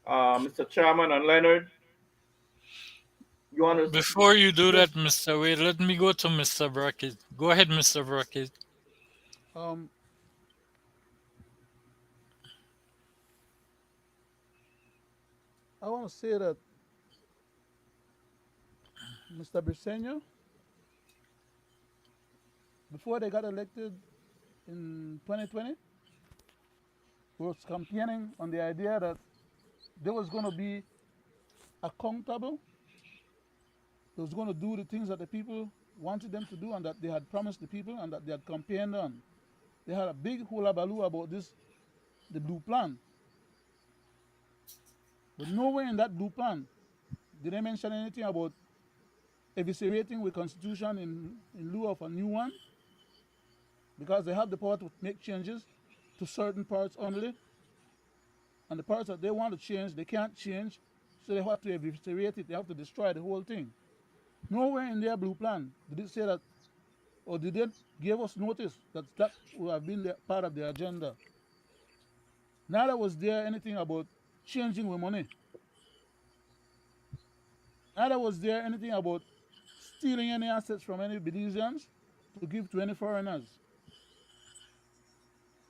Mr. Chairman and Leonard. You want to? Before you do Yes. that, Mr. Wade, let me go to Mr. Brackett. Go ahead, Mr. Brackett. Um, I want to say that Mr. Briceño, before they got elected in 2020, was campaigning on the idea that they was going to be accountable. They was going to do the things that the people wanted them to do and that they had promised the people and that they had campaigned on. They had a big hullabaloo about this, the blue plan. But nowhere in that blue plan did they mention anything about eviscerating the constitution in lieu of a new one, because they have the power to make changes to certain parts only, and the parts that they want to change, they can't change, so they have to eviscerate it, they have to destroy the whole thing. Nowhere in their blue plan did it say that, or did they give us notice that that would have been part of the agenda. Neither was there anything about changing with money. Neither was there anything about stealing any assets from any Belizeans to give to any foreigners.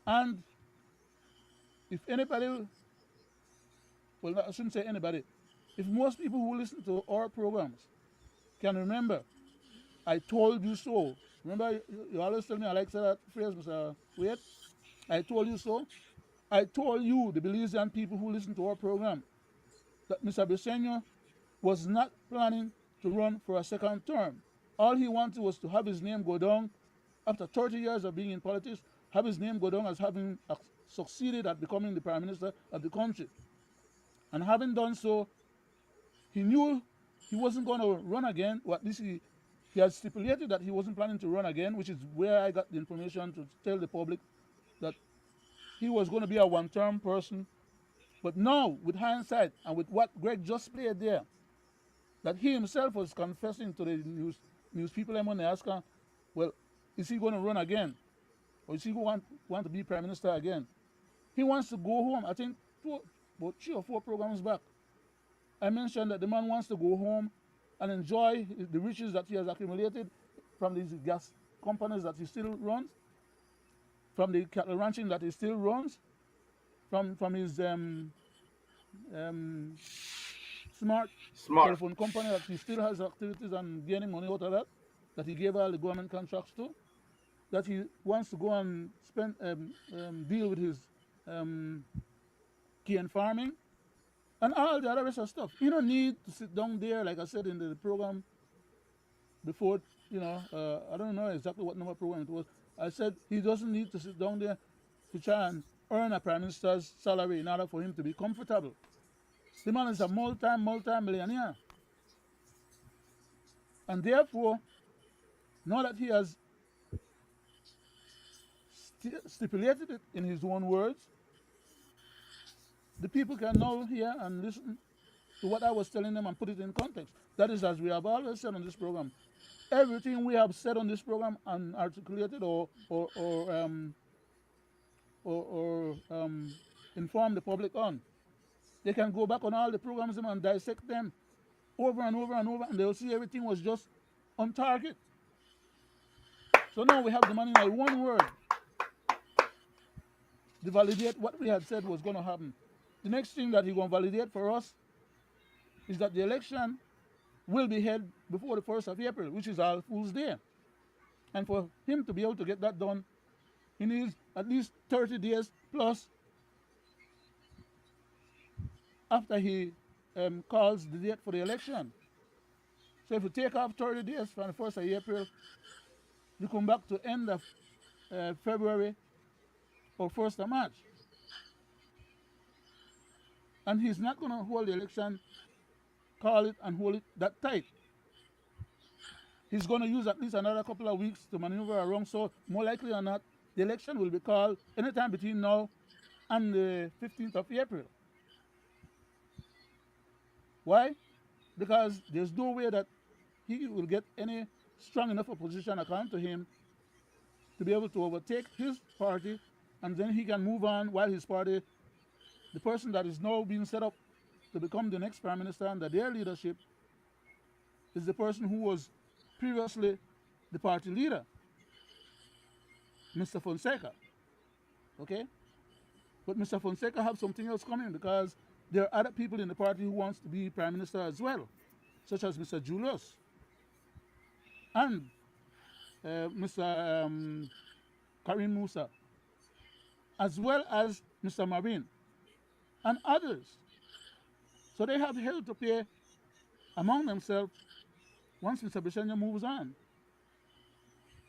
And if anybody, well, I shouldn't say anybody, if most people who listen to our programs can remember, I told you so. Remember, you always tell me I like to say that phrase, Mr. Wade? I told you so. I told you, the Belizean people who listen to our program, that Mr. Briceño was not planning to run for a second term. All he wanted was to have his name go down, after 30 years of being in politics, have his name go down as having succeeded at becoming the prime minister of the country. And having done so, he knew he wasn't going to run again, or at least he had stipulated that he wasn't planning to run again, which is where I got the information to tell the public that he was going to be a one-term person. But now, with hindsight, and with what Greg just played there, that he himself was confessing to the news people, and when they ask him, well, is he going to run again? Or is he want to be prime minister again? He wants to go home. I think about 3 or 4 programs back, I mentioned that the man wants to go home and enjoy the riches that he has accumulated from these gas companies that he still runs, from the cattle ranching that he still runs, from his smart telephone company that he still has activities and gaining money out of that he gave all the government contracts to, that he wants to go and spend deal with his cane farming, and all the other rest of stuff. You don't need to sit down there, like I said in the program before, I don't know exactly what number program it was. I said he doesn't need to sit down there to try and earn a prime minister's salary in order for him to be comfortable. The man is a multi-millionaire. And therefore, now that he has stipulated it in his own words, the people can now hear and listen to what I was telling them and put it in context. That is, as we have always said on this program, everything we have said on this program and articulated or inform the public on, they can go back on all the programs and dissect them over and over and over, and they'll see everything was just on target. So now we have the man in one word to validate what we had said was going to happen. The next thing that he's going to validate for us is that the election will be held before the 1st of April, which is All Fool's Day. And for him to be able to get that done, he needs at least 30 days plus after he calls the date for the election. So if you take off 30 days from the 1st of April, you come back to end of February or 1st of March. And he's not going to hold the election, call it and hold it that tight. He's going to use at least another couple of weeks to maneuver around. So more likely or not, the election will be called anytime between now and the 15th of April. Why? Because there's no way that he will get any strong enough opposition account to him to be able to overtake his party, and then he can move on while his party, the person that is now being set up to become the next prime minister under their leadership, is the person who was previously the party leader, Mr. Fonseca. Okay? But Mr. Fonseca have something else coming because there are other people in the party who wants to be prime minister as well, such as Mr. Julius and Mr. Karim Musa, as well as Mr. Marine and others. So they have hell to pay among themselves once Mr. Bishanya moves on.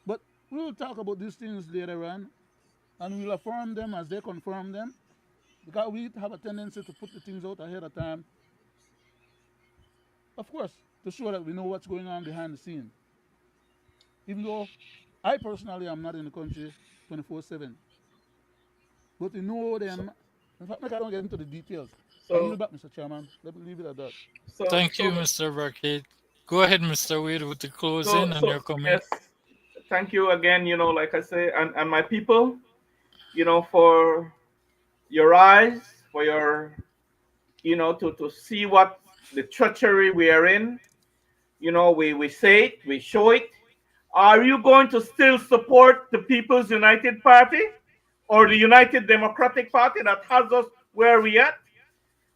But we will talk about these things later on, and we'll affirm them as they confirm them, because we have a tendency to put the things out ahead of time, of course, to show that we know what's going on behind the scene. Even though I personally am not in the country 24/7. But we know them. In fact, I don't get into the details. I yield back, Mr. Chairman. Let me leave it at that. Thank you, Mr. Brackett. Go ahead, Mr. Wade, with the closing and your comment. Yes, thank you again. Like I say, and my people, for your eyes, for your, to see what the treachery we are in. We say it, we show it. Are you going to still support the People's United Party or the United Democratic Party that has us where we at?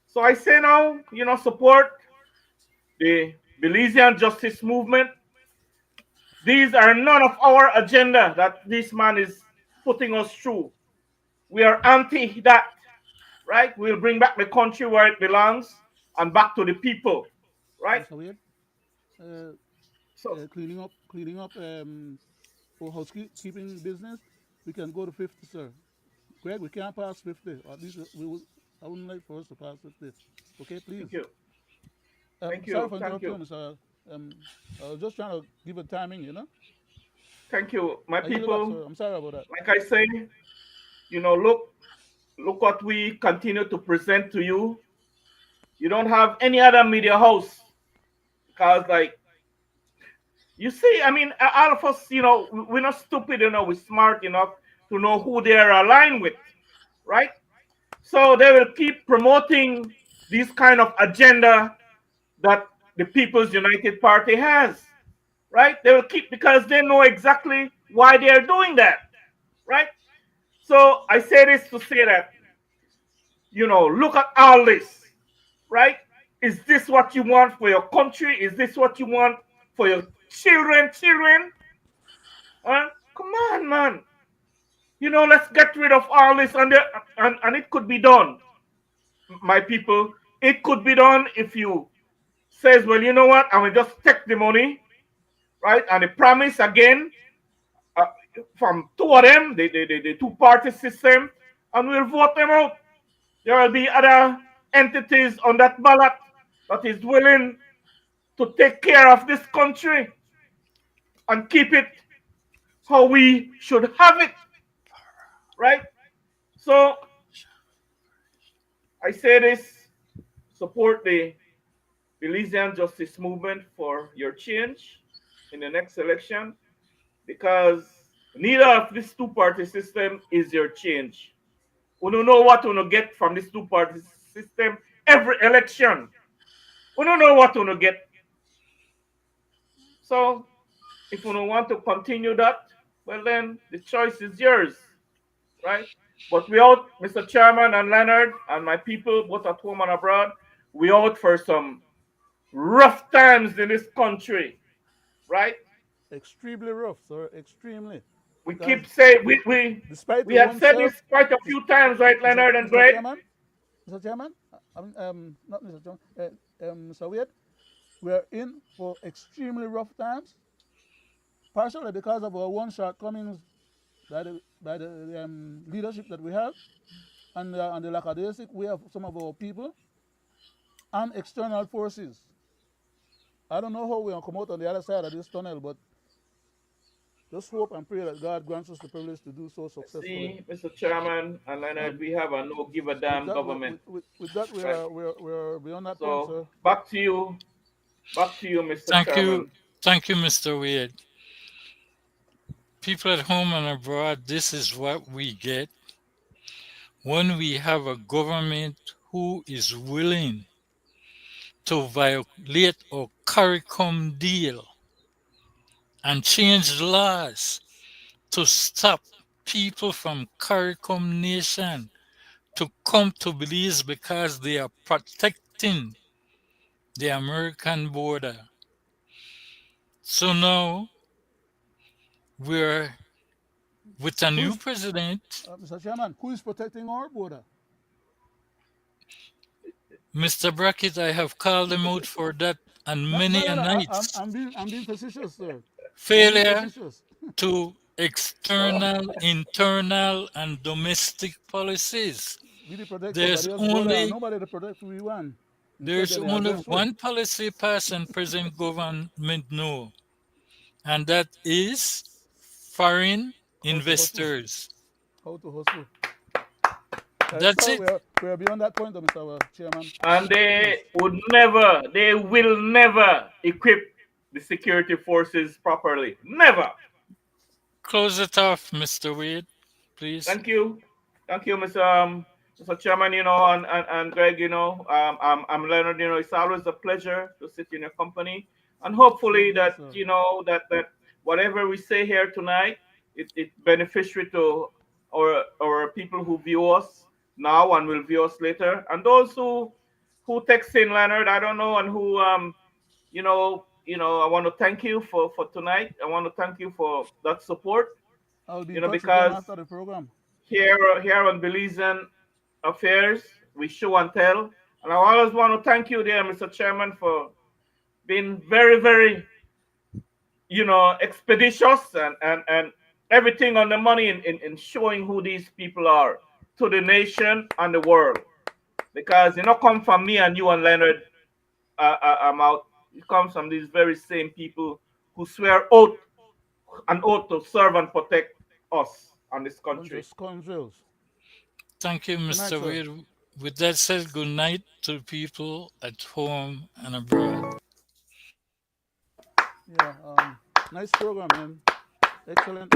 So I say now, support the Belizean justice movement. These are none of our agenda that this man is putting us through. We are anti that, right? We'll bring back the country where it belongs and back to the people, right? Mr. Wade, cleaning up for housekeeping business, we can go to 50, sir. Greg, we can't pass 50. Or at least I wouldn't like for us to pass 50. Okay, please. Thank you. Thank you. Sorry for interrupting, sir. I was just trying to give a timing, Thank you, my people. Back, I'm sorry about that. Like I say, look what we continue to present to you. You don't have any other media house because, you see, I mean, all of us, we're not stupid, we're smart enough to know who they are aligned with, right? So they will keep promoting this kind of agenda that the People's United Party has, right? They will keep, because they know exactly why they are doing that, right? So I say this to say that, look at all this, right? Is this what you want for your country? Is this what you want for your children? Come on, man. Let's get rid of all this, and it could be done, my people. It could be done if you says, well, you know what? I will just take the money, right? And the promise again from two of them, the two-party system, and we'll vote them out. There will be other entities on that ballot that is willing to take care of this country and keep it how we should have it, right? So I say this, support the Belizean justice movement for your change in the next election, because neither of this two-party system is your change. We don't know what we will get from this two-party system every election. We don't know what we will get. So if we don't want to continue that, well then the choice is yours, right? But we out, Mr. Chairman and Leonard and my people, both at home and abroad, we out for some rough times in this country, right? Extremely rough, sir. Extremely. We keep saying we have said this quite a few times, right, Leonard and Greg? Mr. Chairman, not Mr. Chairman, Mr. Wade, we're in for extremely rough times, partially because of our one shortcomings by the leadership that we have, and the lackadaisic way of some of our people, and external forces. I don't know how we're going to come out on the other side of this tunnel, but just hope and pray that God grants us the privilege to do so successfully. See, Mr. Chairman and Leonard, we have a no give a damn government. With that, we're beyond that point, sir. Back to you, Mr. Chairman. Thank you, Mr. Wade. People at home and abroad, this is what we get when we have a government who is willing to violate our CARICOM deal and change laws to stop people from CARICOM nation to come to Belize because they are protecting the American border. So now we're with a new president. Mr. Chairman, who is protecting our border? Mr. Brackett, I have called him out for that and many a No, nights. I'm being facetious, sir. Failure to external, internal, and domestic policies. We protect There's somebody else's border and only nobody to protect who we want. Instead, there's they're the only aggressor. one policy passed and present government know, and that is foreign investors. How to hustle. That's it. We are beyond that point, Mr. Chairman. And they will never equip the security forces properly. Never. Close it off, Mr. Wade, please. Thank you, Mr. Chairman. And Greg. I'm Leonard. It's always a pleasure to sit in your company, and hopefully that whatever we say here tonight, it beneficiary to our people who view us now and will view us later, and those who text in, Leonard. I don't know, and who I want to thank you for tonight. I want to thank you for that support. I'll be in touch with them Because after the program. here on Belizean Affairs, we show and tell. And I always want to thank you there, Mr. Chairman, for being very, very, expeditious and everything on the money in showing who these people are to the nation and the world. Because come from me and you and Leonard, I'm out. It comes from these very same people who swear an oath to serve and protect us and this country. Thank you, Mr. Wade. With that said, good night to people at home and abroad. Yeah, nice program, man. Excellent.